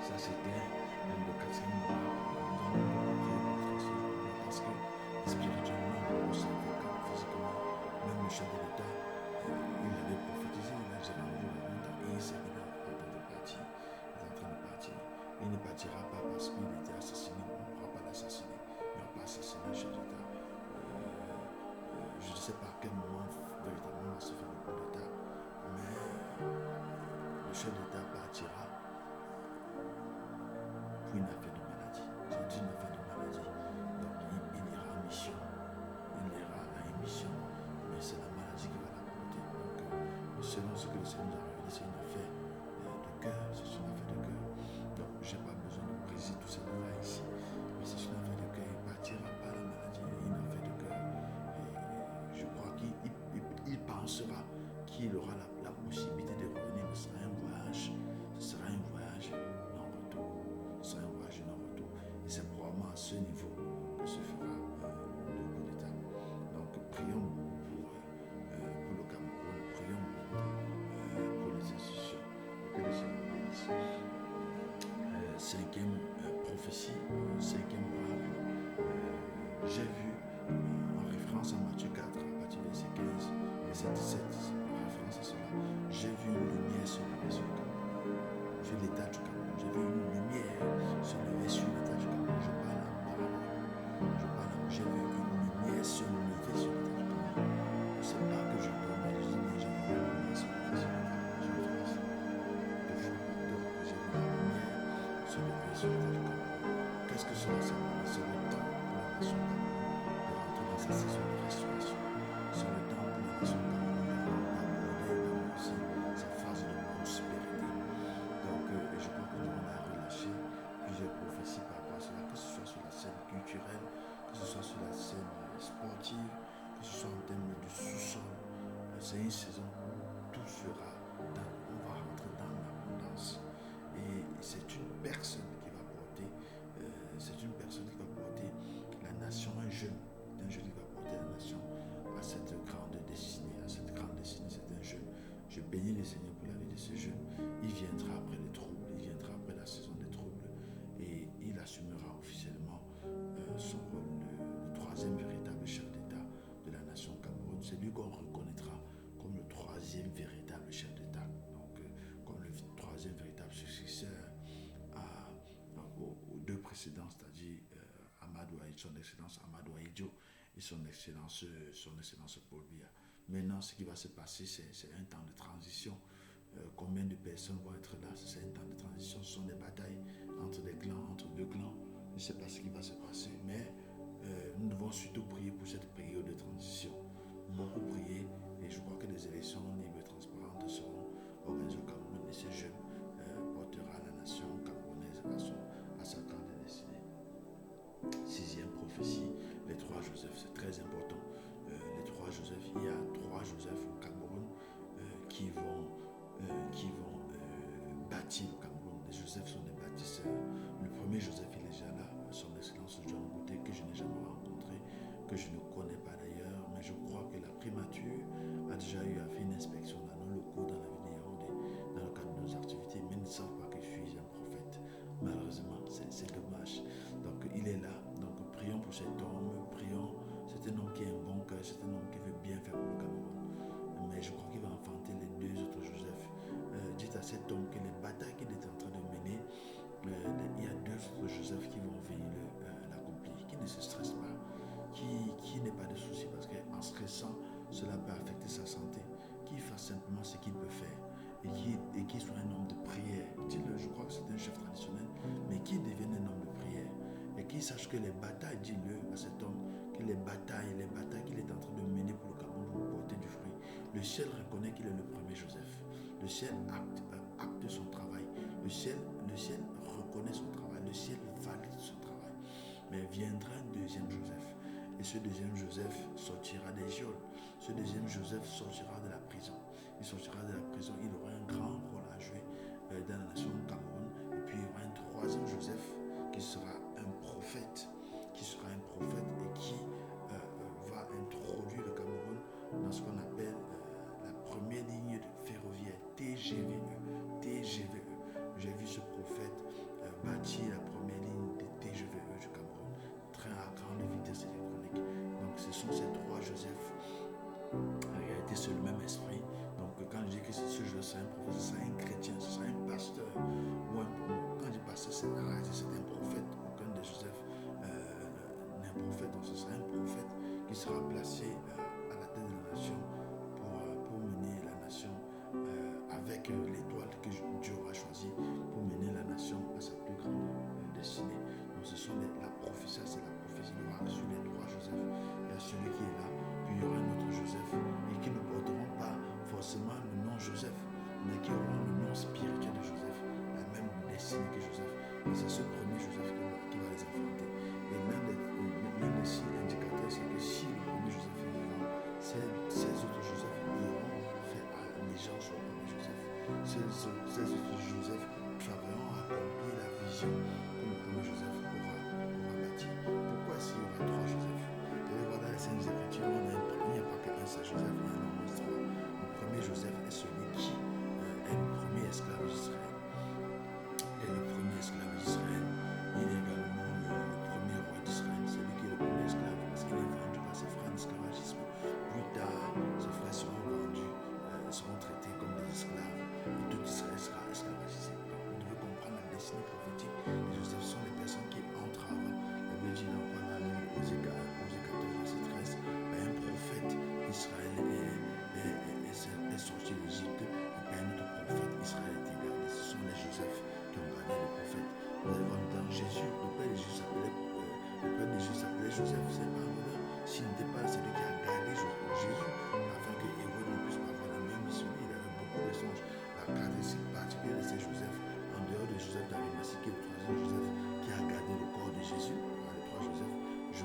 ça c'était le quatrième mois. Parce que spirituellement, on s'en va comme physiquement. Même le chef de l'État, il avait prophétisé, il a dit et il s'est en train de partir. Il ne partira pas parce qu'il était assassiné. On ne pourra pas l'assassiner. Il n'y aura pas assassiné le chef d'État. Je ne sais pas à quel moment véritablement va se faire le coup d'État, mais le chef d'État partira pour une affaire de maladie. J'ai dit une affaire de maladie. Donc il ira en mission. Il ira à une mission. Mais c'est la maladie qui va l'apporter. Donc selon ce que le Seigneur nous a révélé, c'est une affaire de cœur. C'est une affaire de cœur. Donc je n'ai pas besoin de préciser tous ces détails ici. Mais c'est une affaire de cœur. Il partira par la maladie. Une affaire de cœur. Et je crois qu'il pensera qu'il aura la possibilité de revenir. Mais ce sera un voyage. Ce sera un voyage non retour. Ce sera un voyage non retour. à ce niveau que se fera le coup d'État. Donc prions pour le Cameroun, prions pour les institutions, que le Seigneur bénisse. Cinquième prophétie, cinquième oracle, j'ai vu en référence à Matthieu 4, à partir du verset 15 et 17, en référence à cela, j'ai vu une lumière se lever sur le Cameroun. J'ai vu l'état du Cameroun, j'ai vu une lumière se lever sur l'état du Cameroun. Je parle en parabole, j'ai vu une lumière se lever sur l'état du Cameroun. Ce n'est pas que je dormais, je dis, mais j'ai vu une lumière se lever sur l'état du Cameroun. Deux fois, j'ai vu la lumière se lever sur l'état du Cameroun. Qu'est-ce que cela signifie? C'est le temps pour la nation camerounaise de rentrer dans sa saison de restauration. C'est le temps pour la nation camerounaise d'aborder également aussi sa phase de prospérité. Donc, je crois que nous on a relâché plusieurs prophéties par rapport à cela, que ce soit sur la scène culturelle, que ce soit sur la scène sportive, que ce soit en termes de sous-sol. C'est une saison où tout sera on va rentrer dans l'abondance. Et c'est une personne qui va porter la nation, un jeune qui va porter la nation à cette grande destinée, c'est un jeune. Je bénis le Seigneur pour la vie de ce jeune. Il viendra après les troubles, il viendra après la saison des troubles et il assumera officiellement son rôle, le troisième véritable chef d'État de la nation Cameroun. C'est lui qu'on reconnaîtra comme le troisième véritable chef d'État, donc comme le troisième véritable successeur aux deux précédents, c'est-à-dire son excellence Amadou Ahidjo et son excellence Paul Biya. Maintenant, ce qui va se passer, c'est un temps de transition. Combien de personnes vont être là? C'est un temps de transition, ce sont des batailles entre des clans, entre deux clans. Je ne sais pas ce qui va se passer, mais nous devons surtout prier pour cette période de transition. Beaucoup prier, et je crois que les élections libres et transparentes seront organisées au Cameroun, et ces jeunes portera la nation camerounaise à sa grande destinée. Sixième prophétie, les trois Joseph, c'est très important. Les trois Joseph, il y a trois Joseph au Cameroun qui vont bâtir le Cameroun. Les Joseph sont des bâtisseurs. Le premier Joseph, il est déjà là, son excellence John Gouté, que je n'ai jamais rencontré, que je ne connais pas d'ailleurs, mais je crois que la primature a déjà eu à faire une inspection dans nos locaux, dans la ville de Yaoundé, dans le cadre de nos activités, mais ils ne savent pas que je suis un prophète. Malheureusement, c'est dommage. Donc il est là, donc prions pour cet homme, prions. C'est un homme qui a un bon cœur, c'est un homme qui veut bien faire pour le Cameroun. Mais je crois qu'il va enfanter les deux autres Joseph. Dites à cet homme que les batailles qu'il est en train de mener, il y a deux autres Joseph qui vont venir l'accomplir, qui ne se stresse pas, qui n'ait pas de soucis, parce qu'en stressant, cela peut affecter sa santé, qu'il fasse simplement ce qu'il peut faire, et qu'il soit un homme de prière. Dis-le, je crois que c'est un chef traditionnel, mais qu'il devienne un homme de prière, et qu'il sache que les batailles, dis-le à cet homme, que les batailles qu'il est en train de mener pour le Cameroun vont porter du fruit. Le ciel reconnaît qu'il est le premier Joseph. Le ciel acte son travail. Le ciel reconnaît son travail. Le ciel valide son travail. Mais viendra un deuxième Joseph. Et ce deuxième Joseph sortira des geôles. Ce deuxième Joseph sortira de la prison. Il sortira de la prison. Il aura un grand rôle à jouer dans la nation Cameroun. Et puis il y aura un troisième Joseph qui sera un prophète. Et qui va introduire le Cameroun dans ce qu'on appelle la première ligne ferroviaire, TGVE. J'ai vu ce prophète bâtir la première ligne de TGVE du Cameroun, train à grande vitesse électronique. Donc ce sont ces trois Joseph. En réalité, c'est le même esprit. Donc quand je dis que ce Joseph c'est un prophète, ce sera un chrétien, ce sera un pasteur. Quand je dis pasteur, c'est un prophète. Aucun de Joseph n'est un prophète. Donc ce sera un prophète qui sera placé à la tête de la nation pour mener la nation avec l'étoile que Dieu aura choisie pour mener la nation à sa plus grande destinée. Donc ce sont la prophétie, c'est la prophétie de voir sur les trois Joseph. Il y a celui qui est là, puis il y aura un autre Joseph, et qui ne porteront pas forcément le nom Joseph, mais qui auront le nom spirituel de Joseph, la même destinée que Joseph. Et c'est ce premier Joseph qui va les enfanter. Et l'un des signes indicateurs, c'est que si le premier Joseph est vivant, ces autres Joseph iront faire allégeance au premier Joseph. Ces autres Joseph travailleront à accomplir la vision que le premier Joseph aura bâtie.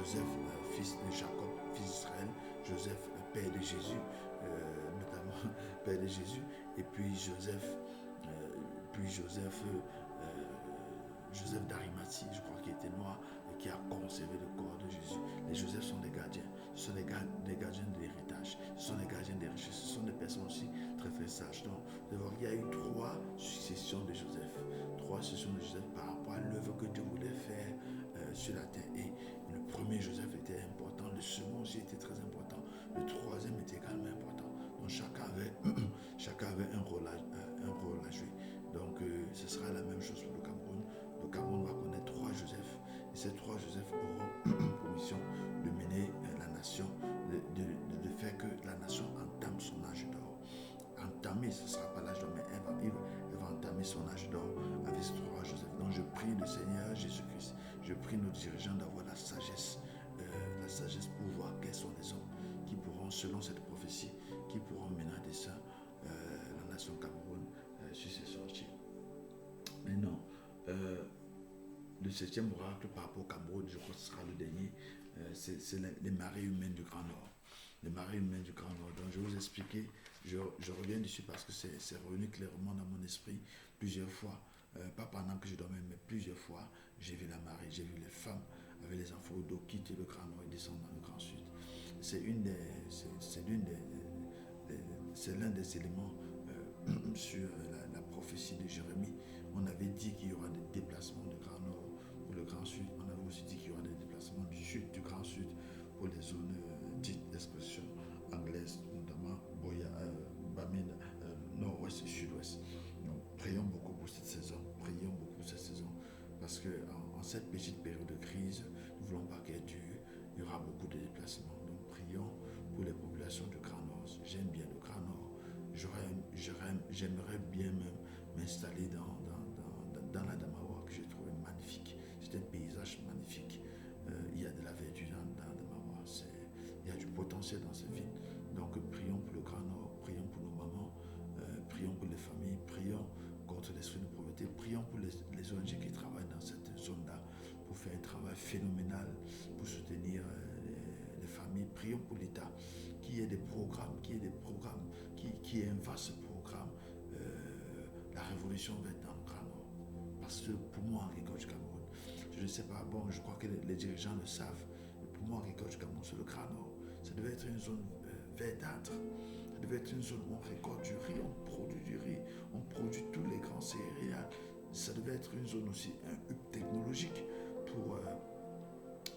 Joseph, fils de Jacob, fils d'Israël, Joseph, père de Jésus, notamment père de Jésus, et puis Joseph, Joseph d'Arimathie, je crois qu'il était noir, et qui a conservé le corps de Jésus. Les Joseph sont des gardiens, ce sont des gardiens de l'héritage, ce sont des gardiens des richesses, ce sont des personnes aussi très très sages. Donc, il y a eu 3 successions de Joseph, par rapport à l'œuvre que Dieu voulait faire sur la terre. Et le premier Joseph était important, le second aussi était très important, le troisième était également important. Donc chacun avait un rôle à jouer. Donc ce sera la même chose pour le Cameroun. Le Cameroun va connaître 3 Joseph, et ces 3 Joseph auront pour mission de mener la nation, de faire que la nation entame son âge d'or. Entamer, ce ne sera pas l'âge d'or, mais elle va entamer son âge d'or avec ces 3 Joseph. Donc je prie le Seigneur Jésus-Christ, je prie nos dirigeants d'avoir la sagesse pour voir quels sont les hommes qui pourront, selon cette prophétie, qui pourront mener à dessein la nation Cameroun sur ses sentiers. Mais non, le 7e oracle par rapport au Cameroun, je crois que ce sera le dernier, c'est les marées humaines du Grand Nord. Les marées humaines du Grand Nord. Donc je vais vous expliquer, je reviens dessus parce que c'est revenu clairement dans mon esprit plusieurs fois. Pas pendant que je dormais, mais plusieurs fois, j'ai vu la marée, j'ai vu les femmes avec les enfants d'eau quitter le Grand Nord et descendre dans le Grand Sud. C'est l'un des éléments sur la prophétie de Jérémie. On avait dit qu'il y aura des déplacements du Grand Nord pour le Grand Sud. On avait aussi dit qu'il y aura des déplacements du Sud, du Grand Sud pour les zones dites d'expression anglaise, notamment Bamenda, Nord-Ouest et Sud-Ouest. Donc prions beaucoup pour cette saison. Parce qu'en cette petite période de crise, nous ne voulons pas qu'elle dure. Il y aura beaucoup de déplacements. Donc prions pour les populations du Grand Nord. J'aime bien le Grand Nord. J'aimerais bien même m'installer dans la Damawa, que j'ai trouvé magnifique. C'est un paysage magnifique. Il y a de la verdure dans la Damawa. Il y a du potentiel dans cette ville. Donc prions pour le Grand Nord, prions pour nos mamans, prions pour les familles, prions contre l'esprit de pauvreté, prions pour les ONG qui travaillent dans cette zone-là pour faire un travail phénoménal pour soutenir les familles. Prions pour l'État, qu'il y ait des programmes, qu'il y ait un vaste programme. La révolution va être dans le Grand Nord. Parce que le poumon agricole du Cameroun, je ne sais pas, je crois que les dirigeants le savent, le poumon agricole du Cameroun, c'est le Grand Nord. Ça devait être une zone verdâtre. Ça devait être une zone où on récolte du riz, on produit du riz, on produit tous les grands céréales. Ça devait être une zone aussi, un hub technologique pour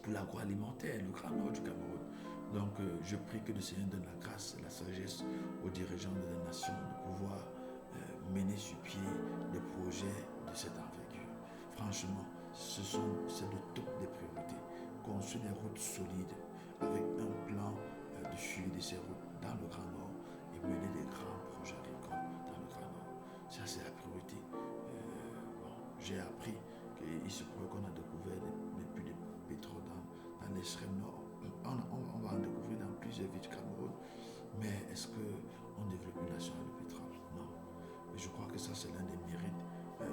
l'agroalimentaire, le Grand Nord du Cameroun. Donc je prie que le Seigneur donne la grâce et la sagesse aux dirigeants de la nation de pouvoir mener sur pied des projets de cette envergure. Franchement, c'est le top des priorités. Construire des routes solides avec un plan de suivi de ces routes dans le Grand Nord et mener des grands projets agricoles dans le Grand Nord. Ça, c'est la priorité. J'ai appris qu'il se pourrait qu'on a découvert des puits de pétrole dans l'extrême nord. On va en découvrir dans plusieurs villes du Cameroun. Mais est-ce qu'on développe une nation avec le pétrole? Non. Mais je crois que ça, c'est l'un des mérites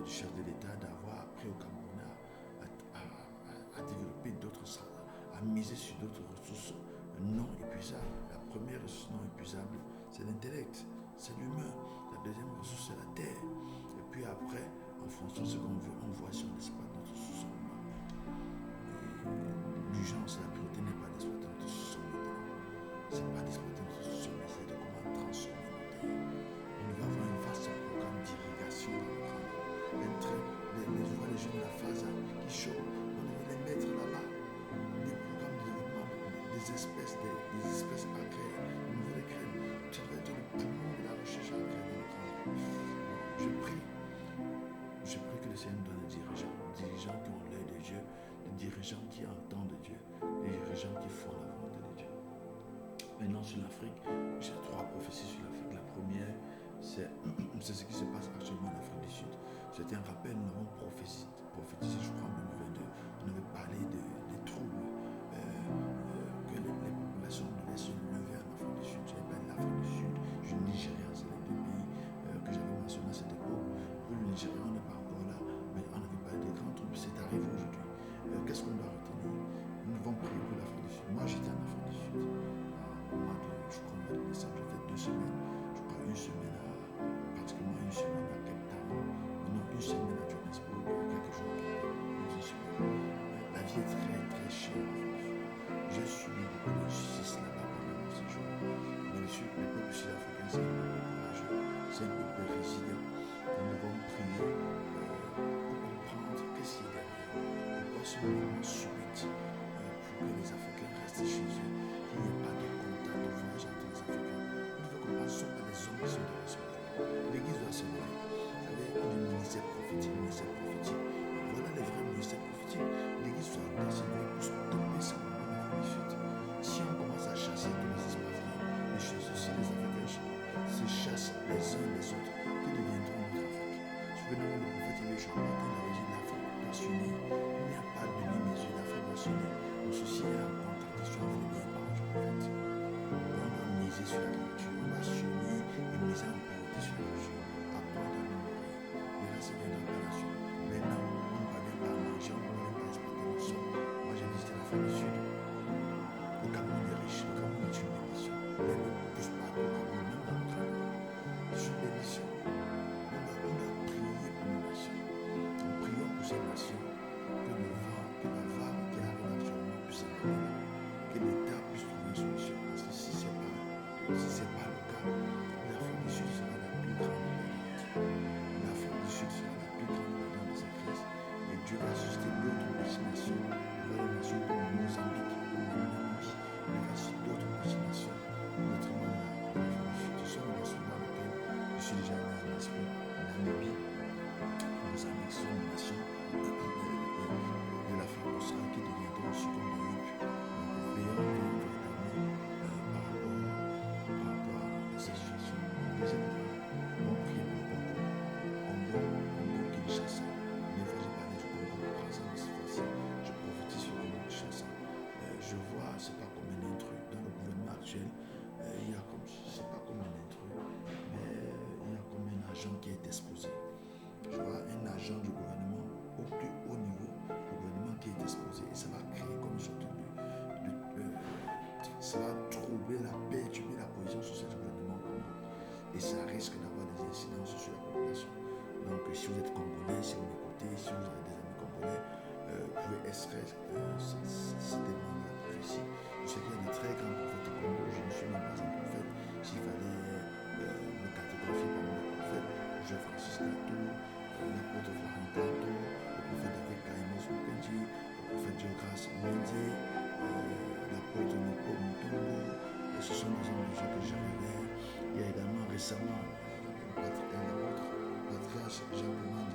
du chef de l'État d'avoir appris au Cameroun à développer d'autres savoirs, à miser sur d'autres ressources non épuisables. La première ressource non épuisable, c'est l'intellect, c'est l'humain. La deuxième ressource, c'est la terre. Et puis après, en fonction de ce qu'on veut, on voit si on exploite notre sous-sol. L'urgence, la priorité n'est pas d'exploiter notre sous-sol maintenant. Ce n'est pas d'exploiter notre sous-sol, mais c'est de comment transformer nos terres. On va avoir un vaste programme d'irrigation dans le Grand Nord. Les jeunes de la phase qui chauffent, on va les mettre là-bas. Des programmes de développement des espèces agraires, de nouvelles graines. Ça va être le poumon de la recherche agraire dans le Grand Nord. Je prie que le Seigneur donne des dirigeants qui ont l'œil de Dieu, des dirigeants qui entendent Dieu, des dirigeants qui font la volonté de Dieu. Maintenant, sur l'Afrique, j'ai 3 prophéties sur l'Afrique. La première, c'est ce qui se passe actuellement en Afrique du Sud. C'était un rappel, nous avons prophétisé, je crois, en 2022. On avait parlé des troubles que les populations devaient se lever en Afrique du Sud. J'avais parlé de l'Afrique du Sud, du Nigeria, c'est les 2 pays que j'avais mentionné à cette époque. Pour le Nigeria, on n'est pas encore là, mais on avait parlé des grands troubles. C'est arrivé aujourd'hui. Qu'est-ce qu'on doit retenir? Nous devons prier pour l'Afrique mission de recevoir. L'église doit se lever. Vous savez, on dit ministère prophétique, ministère prophétique. Voilà les vrais ministères prophétiques. L'église doit se lever pour stopper ce moment d'Afrique du Sud. Si on commence à chasser tous les espaces les choses aussi, les Africains se chassent les uns les autres, que deviendront notre Afrique? Souvenez-vous, le prophète Élisha quand il avait dit l'Afrique doit s'unir. Il n'y a pas de demi-mesure, l'Afrique doit s'unir. Donc ceci est en contradiction avec les vieilles paroles du prophète. On doit miser sur la culture, on doit s'unir et miser en priorité sur la culture. Apprendre à nous mourir. Le reste viendra par la suite. Maintenant, on ne parvient pas à manger, on ne parvient pas à exploiter nos sols. Moi j'ai visité l'Afrique du Sud. Le Cameroun est riche, le Cameroun est une bénédiction. Mais ne pousse pas au Cameroun, même dans notre pays. C'est une bénédiction. On doit prier pour nos nations. En priant pour ces nations, que le vent, que la vague qui arrive actuellement puisse s'arrêter. Que l'État puisse trouver une solution. Parce que si ce n'est pas le cas, l'Afrique du Sud sera la plus grande perdante. L'Afrique du Sud sera la plus grande perdante de cette crise. Et Dieu va susciter d'autres petites nations. Il y a des nations comme le Mozambique, comme le Namibie. Il va susciter d'autres petites nations. Notamment l'Afrique du Sud. Ce sont les nations dans lesquelles je suis déjà allé en esprit. Namibie, Mozambique sont des nations de l'Afrique australe qui deviendront aussi comme des huppes. Donc veillons véritablement par rapport à cette situation. Deuxième point, on prie pour le Congo Kinshasa. Une fois j'ai parlé du Congo Brazzaville, cette fois-ci, je prophétise sur le Congo Kinshasa. Je vois, c'est pas comme un intrus dans le gouvernement actuel. Il y a comme, c'est pas comme un intrus, mais il y a comme un agent qui est exposé. Je vois un agent du gouvernement au plus haut niveau, le gouvernement qui est exposé, et ça va créer comme une sorte ça va troubler la paix, tuer la cohésion sur ce gouvernement au Congo. Et ça risque d'avoir des incidences sur la population. Donc si vous êtes congolais, si vous m'écoutez, si vous avez des amis congolais, vous pouvez extraire cet élément de la prophétie. Je sais qu'il y a de très grands prophètes au Congo, je ne suis même pas un prophète. S'il fallait me cartographier parmi les prophètes, Jean-Francis Gato, l'apôtre Florent Gato, le prophète David Kainos Mukendi, le prophète Diogras Mende, l'apôtre Nico Mutombo, ce sont des hommes de Dieu que je révère. Il y a également récemment l'apôtre patriarche Jean-Clément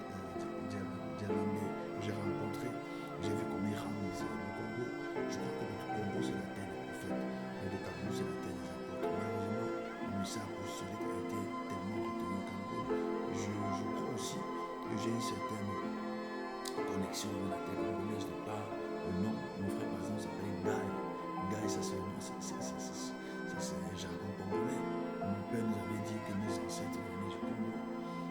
Dialamé que j'ai rencontré. J'ai vu comment il rend le Congo. Je crois que le Congo c'est la terre des prophètes et le Cameroun c'est la terre des apôtres. Malheureusement, le message apostolique a été tellement retenu au Cameroun. Je crois aussi que j'ai une certaine connexion avec la terre congolaise de par le nom. Mon frère par exemple s'appelle Gaï. Gaï, ça c'est un jargon congolais. Mon père nous avait dit que nos ancêtres venaient du Congo.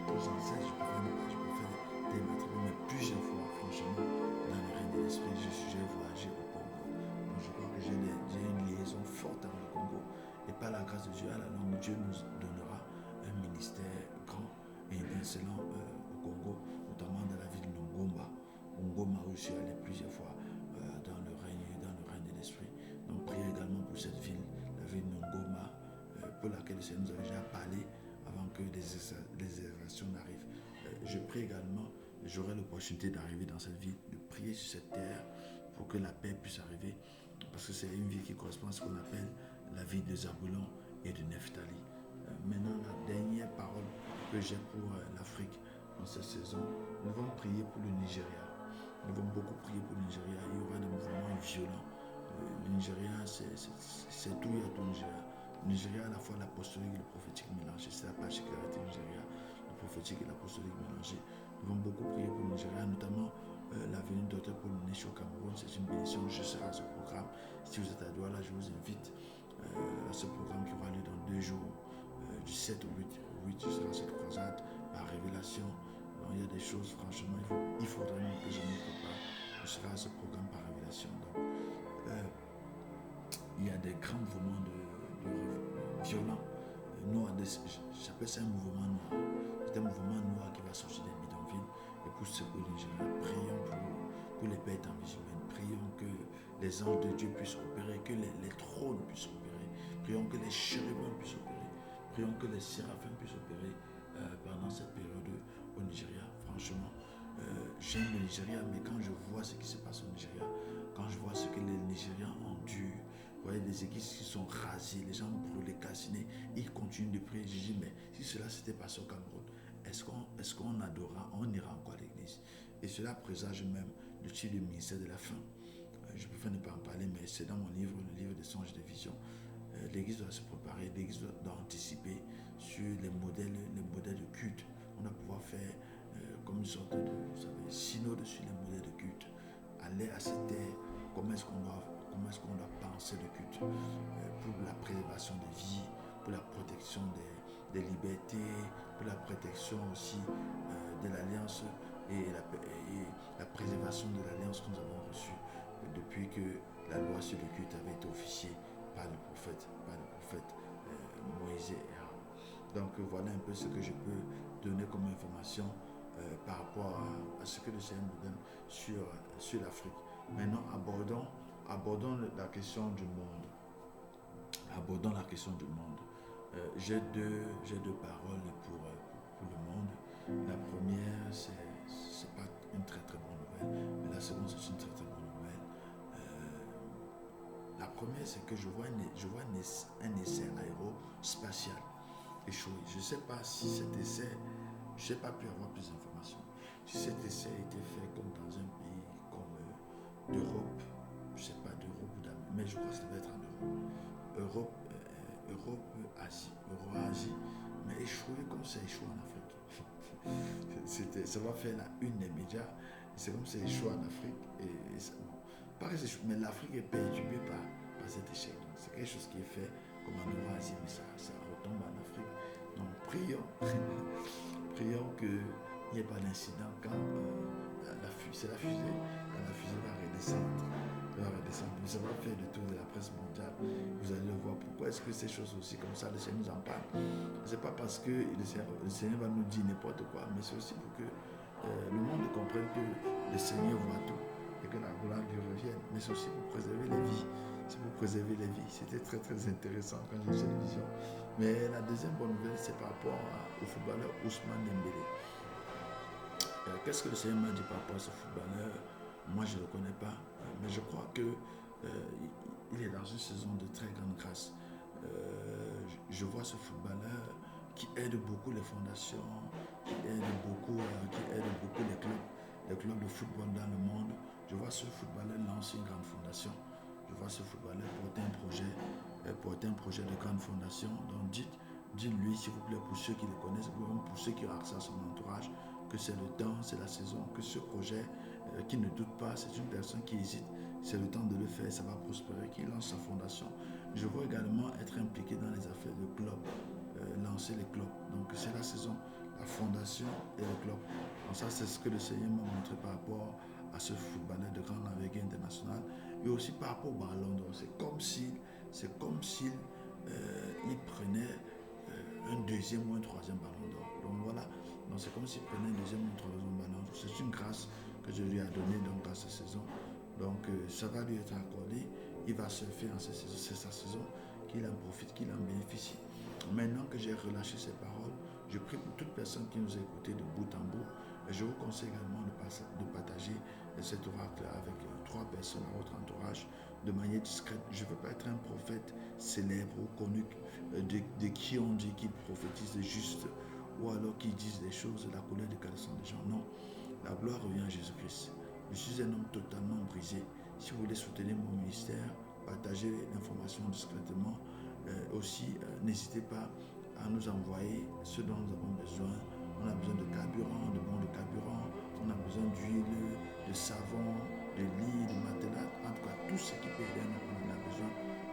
Nos ancêtres, je préfère des matrimonies, mais plusieurs fois, franchement, dans le règne de l'esprit, j'ai voyagé au Congo. Donc je crois que j'ai une liaison forte avec le Congo. Et par la grâce de Dieu, à la longue, Dieu nous donnera un ministère grand et étincelant au Congo, notamment dans la ville de Ngomba. Ngomba où je suis allé plusieurs fois dans le règne de l'esprit. Donc priez également pour cette ville, la ville de Ngomba, pour laquelle le Seigneur nous avait déjà parlé avant que les exaltations n'arrivent. Je prie également, j'aurai l'opportunité d'arriver dans cette ville, de prier sur cette terre pour que la paix puisse arriver, parce que c'est une ville qui correspond à ce qu'on appelle la ville de Zabulon et de Nephtali. Maintenant, la dernière parole que j'ai pour l'Afrique en cette saison, nous allons prier pour le Nigeria. Nous allons beaucoup prier pour le Nigeria. Il y aura des mouvements violents. Le Nigeria, c'est tout, il y a tout au Nigeria. Le Nigeria, à la fois l'apostolique et le prophétique mélangé. C'est la particularité du Nigeria, le prophétique et l'apostolique mélangé. Nous allons beaucoup prier pour le Nigeria, notamment la venue de Dr Paul Oneshi au Cameroun. C'est une bénédiction. Je serai à ce programme. Si vous êtes à Douala, je vous invite à ce programme qui aura lieu dans 2 jours, du 7 au 8. Je serai à cette croisade par révélation. Donc, il y a des choses, franchement, il faudrait même que je me prépare. Je serai à ce programme par révélation. Donc, il y a des grands mouvements violents. J'appelle ça un mouvement noir. C'est un mouvement noir qui va sortir des bidonvilles. Et pour ce que Nigeria, prions pour les bêtes invisibles. Prions que les anges de Dieu puissent opérer, que les trônes puissent opérer. Prions que les chérubins puissent opérer. Prions que les séraphins puissent opérer pendant cette période au Nigeria. Franchement, j'aime le Nigeria, mais quand je vois ce qui se passe au Nigeria, quand je vois ce que les Nigérians endurent, Vous voyez des églises qui sont rasées, les gens brûlés, calcinés, ils continuent de prier. Je dis, mais si cela s'était passé au Cameroun, est-ce qu'on adorera, on ira encore à l'église? Et cela présage même le titre du ministère de la fin. Je préfère ne pas en parler, mais c'est dans mon livre, le livre des songes et des visions. L'église doit se préparer, l'église doit anticiper sur les modèles de culte. On doit pouvoir faire comme une sorte de, vous savez, synode sur les modèles de culte. Aller à cette terre, comment est-ce qu'on doit penser le culte pour la préservation des vies, pour la protection des libertés, pour la protection aussi de l'alliance et la préservation de l'alliance que nous avons reçue depuis que la loi sur le culte avait été officiée par le prophète Moïse et Aaron. Donc voilà un peu ce que je peux donner comme information par rapport à ce que le Seigneur nous donne sur l'Afrique. Maintenant, abordons la question du monde. Abordons la question du monde. J'ai deux paroles pour le monde. La première, c'est pas une très très bonne nouvelle, mais la seconde, c'est une très très bonne nouvelle. La première, c'est que je vois un essai aérospatial échoué. Je ne sais pas si cet essai, je n'ai pas pu avoir plus d'informations. Si cet essai a été fait comme dans un pays comme d'Europe, je ne sais pas d'Europe ou d'Amérique, mais je crois que ça devait être en Europe. Euro-Asie, mais échoué comme ça échoué en Afrique. Ça va faire la une des médias, c'est comme ça échoué en Afrique. Mais l'Afrique est perturbée par cet échec. Donc, c'est quelque chose qui est fait comme en Euro-Asie, mais ça retombe en Afrique. Donc prions qu'il n'y ait pas d'incident quand c'est la fusée va redescendre. Mais ça va faire le tour de la presse mondiale. Vous allez le voir. Pourquoi est-ce que ces choses aussi comme ça, le Seigneur nous en parle? C'est pas parce que le Seigneur va nous dire n'importe quoi, mais c'est aussi pour que le monde comprenne que le Seigneur voit tout et que la gloire lui revienne. Mais c'est aussi pour préserver les vies. C'est pour préserver les vies. C'était très très intéressant quand j'ai eu cette vision. Mais la deuxième bonne nouvelle, c'est par rapport au footballeur Ousmane Dembélé. Qu'est-ce que le Seigneur m'a dit par rapport à ce footballeur? Moi, je ne le connais pas, mais je crois qu'il est dans une saison de très grande grâce. Je vois ce footballeur qui aide beaucoup les fondations, qui aide beaucoup les clubs de football dans le monde. Je vois ce footballeur lancer une grande fondation. Je vois ce footballeur porter un projet de grande fondation. Donc dites-lui, s'il vous plaît, pour ceux qui le connaissent, pour ceux qui ont accès à son entourage, que c'est le temps, c'est la saison, que ce projet, qui ne doute pas, c'est une personne qui hésite, c'est le temps de le faire, ça va prospérer, qui lance sa fondation. Je veux également être impliqué dans les affaires de club, lancer les clubs. Donc c'est la saison, la fondation et le club. Donc ça, c'est ce que le Seigneur m'a montré par rapport à ce footballeur de grande envergure internationale et aussi par rapport au ballon d'or. C'est comme s'il il prenait un deuxième ou un troisième ballon d'or. Donc voilà, donc c'est comme s'il prenait un deuxième ou un troisième ballon d'or. C'est une grâce que je lui ai donnée donc à cette saison. Donc ça va lui être accordé. Il va se faire en cette saison. C'est sa saison, qu'il en profite, qu'il en bénéficie. Maintenant que j'ai relâché ces paroles, je prie pour toute personne qui nous a écoutés de bout en bout. Et je vous conseille également de partager cet oracle avec 3 personnes à votre entourage de manière discrète. Je ne veux pas être un prophète célèbre ou connu de qui on dit qu'il prophétise juste ou alors qu'ils disent des choses de la colère de caressant des gens. Non, la gloire revient à Jésus-Christ. Je suis un homme totalement brisé. Si vous voulez soutenir mon ministère, partagez l'information discrètement. Aussi, n'hésitez pas à nous envoyer ce dont nous avons besoin. On a besoin de carburant, de bons de carburant, on a besoin d'huile, de savon, de lit, de matelas, en tout cas tout ce qui peut aider, on en a besoin.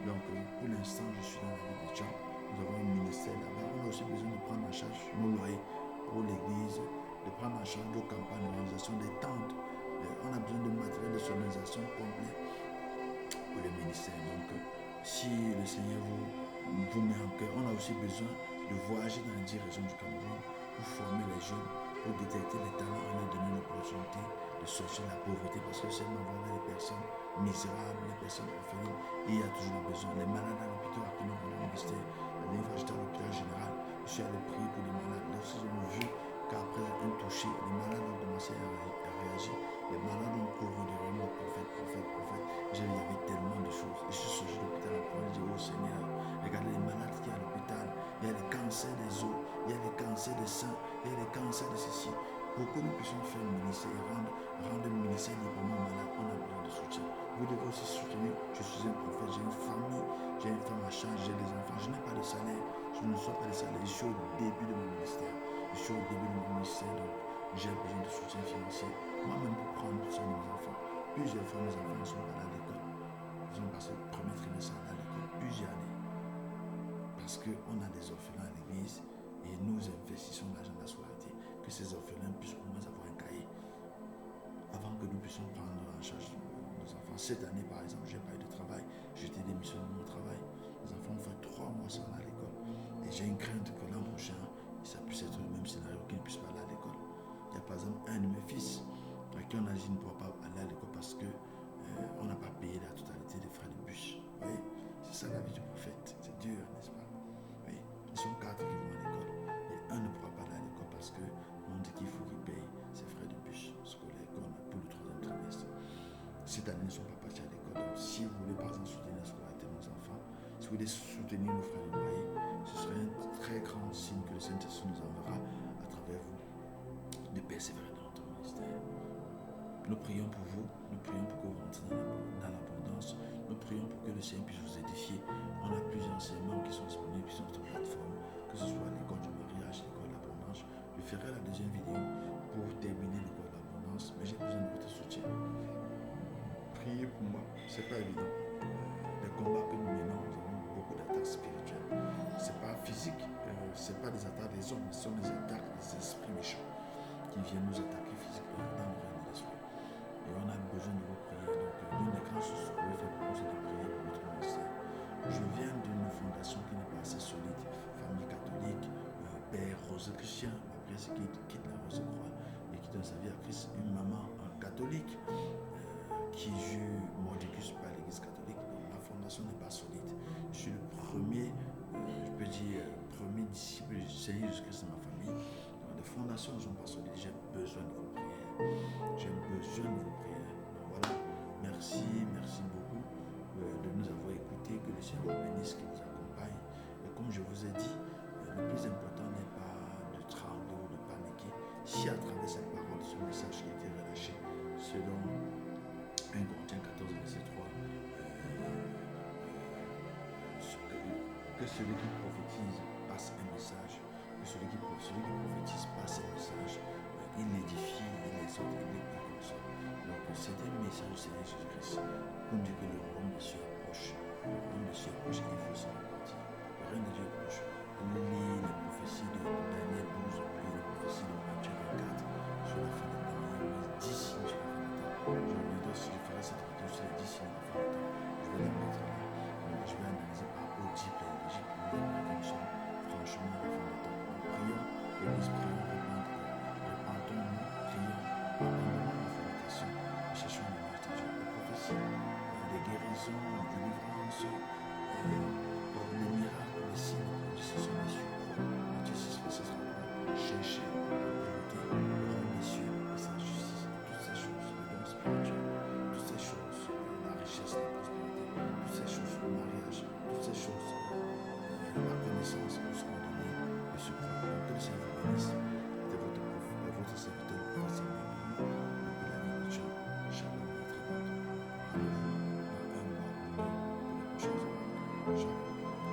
Donc pour l'instant, je suis dans la ville de Tchad. Nous avons un ministère là-bas. On a aussi besoin de prendre en charge nos loyers pour l'église, de prendre en charge nos campagnes d'organisation des tentes. On a besoin de matériel de sonorisation complet pour le ministère. Donc si le Seigneur vous met en cœur, on a aussi besoin de voyager dans les 10 régions du Cameroun pour former les jeunes, pour détecter les talents et leur donner l'opportunité de sortir de la pauvreté, parce que c'est seulement voir les personnes misérables, les personnes orphelines, et il y a toujours besoin. Les malades à l'hôpital qui nous rendent au ministère, la dernière fois j'étais à l'hôpital général, je suis allé prier pour les malades. Lorsqu'ils ont vu qu'après un touché, les malades ont commencé à réagir, les malades ont couru derrière moi, prophète. Il y avait tellement de choses. Et je suis sorti de l'hôpital cancers des os, il y a les cancers des seins, il y a les cancers de ceci. Pour que nous puissions faire le ministère et rendre le ministère librement malade, on a besoin de soutien. Vous devez aussi soutenir. Je suis un prophète, j'ai une famille, j'ai une femme à charge, j'ai des enfants. Je n'ai pas de salaire, je ne reçois pas de salaire. Je suis au début de mon ministère. Je suis au début de mon ministère, donc j'ai besoin de soutien financier. Moi-même, pour prendre soin de mes enfants. Plusieurs fois, mes enfants sont allés à l'école. Ils ont passé le premier trimestre à l'école, plusieurs années. Parce qu'on a des orphelins à l'église et nous investissons l'argent de la scolarité. Que ces orphelins puissent au moins avoir un cahier avant que nous puissions prendre en charge nos enfants. Cette année, par exemple, je n'ai pas eu de travail. J'étais démissionné de mon travail. Les enfants ont fait 3 mois sans aller à l'école. Et j'ai une crainte que l'an prochain, ça puisse être le même scénario, qu'ils ne puissent pas aller à l'école. Il y a par exemple un de mes fils à qui on a dit qu'il ne pourra pas aller à l'école parce qu'on n'a pas payé la totalité des frais de bus. Vous voyez, c'est ça la vie du prophète. C'est dur, n'est-ce pas? Oui. Ils sont 4 qui vont à l'école. Et un ne pourra pas aller à l'école parce qu'on dit qu'il faut qu'il paye ses frais de bus scolaire qu'on a pour le 3e trimestre. Cette année, ils ne sont pas partis à l'école. Donc, si vous voulez par exemple soutenir la scolarité de nos enfants, si vous voulez soutenir nos frais de loyer, ce serait un très grand signe que le Saint-Esprit nous enverra à travers vous de persévérer dans notre ministère. Nous prions pour vous, nous prions pour que vous rentrez dans l'abondance, nous prions pour que le Seigneur puisse vous édifier. On a plusieurs enseignements qui sont disponibles sur notre plateforme, que ce soit l'école du mariage, l'école de l'abondance. Je ferai la deuxième vidéo pour terminer l'école de l'abondance, mais j'ai besoin de votre soutien. Priez pour moi, c'est pas évident. Les combats que nous menons, nous avons beaucoup d'attaques spirituelles. C'est pas physique, c'est pas des attaques des hommes, ce sont des attaques des esprits méchants qui viennent nous attaquer physiquement dans le règne de l'esprit. Et on a besoin de vos prières. Donc, l'une des grandes choses que vous pouvez faire pour nous, c'est de prier pour notre ministère. Je viens d'une fondation qui n'est pas assez solide, famille catholique, père Rose Christian, après ce qui quitte la Rose Croix et qui donne sa vie à Christ, une maman catholique qui joue mordicus par l'église catholique. Donc, la fondation n'est pas solide. Je suis le premier, je peux dire, premier disciple du Seigneur Jésus-Christ dans ma famille. Donc, les fondations ne sont pas solides. J'ai besoin de vos prières. J'ai besoin de vos prières. Donc, voilà. Merci beaucoup de nous avoir écoutés. Que le Seigneur vous bénisse, qu'il vous accompagne. Et comme je vous ai dit, le plus important n'est pas de trembler ou de paniquer. Si à travers cette parole, ce message qui a été relâché, selon 1 Corinthiens 14, verset 3, que celui qui prophétise passe un message, que celui qui prophétise passe un message, il l'édifie, il l'exhorte, il les console. Donc c'est un message du Seigneur Jésus-Christ. On dit que le royaume de Dieu approche. Le royaume de Dieu approche et il faut s'en apporter. Le règne de Dieu approche. On lit les prophéties de Daniel 12, puis les prophéties de Matthieu 24 sur la fin des temps. Il y a 10 signes sur la fin des temps. Je reviendrai si je ferai cette vidéo sur les 10 signes de la fin des temps. Je vais les mettre là. Donc, je vais analyser par audible et éligible. Nous sommes franchement à la fin des temps. Nous prions et nous prions.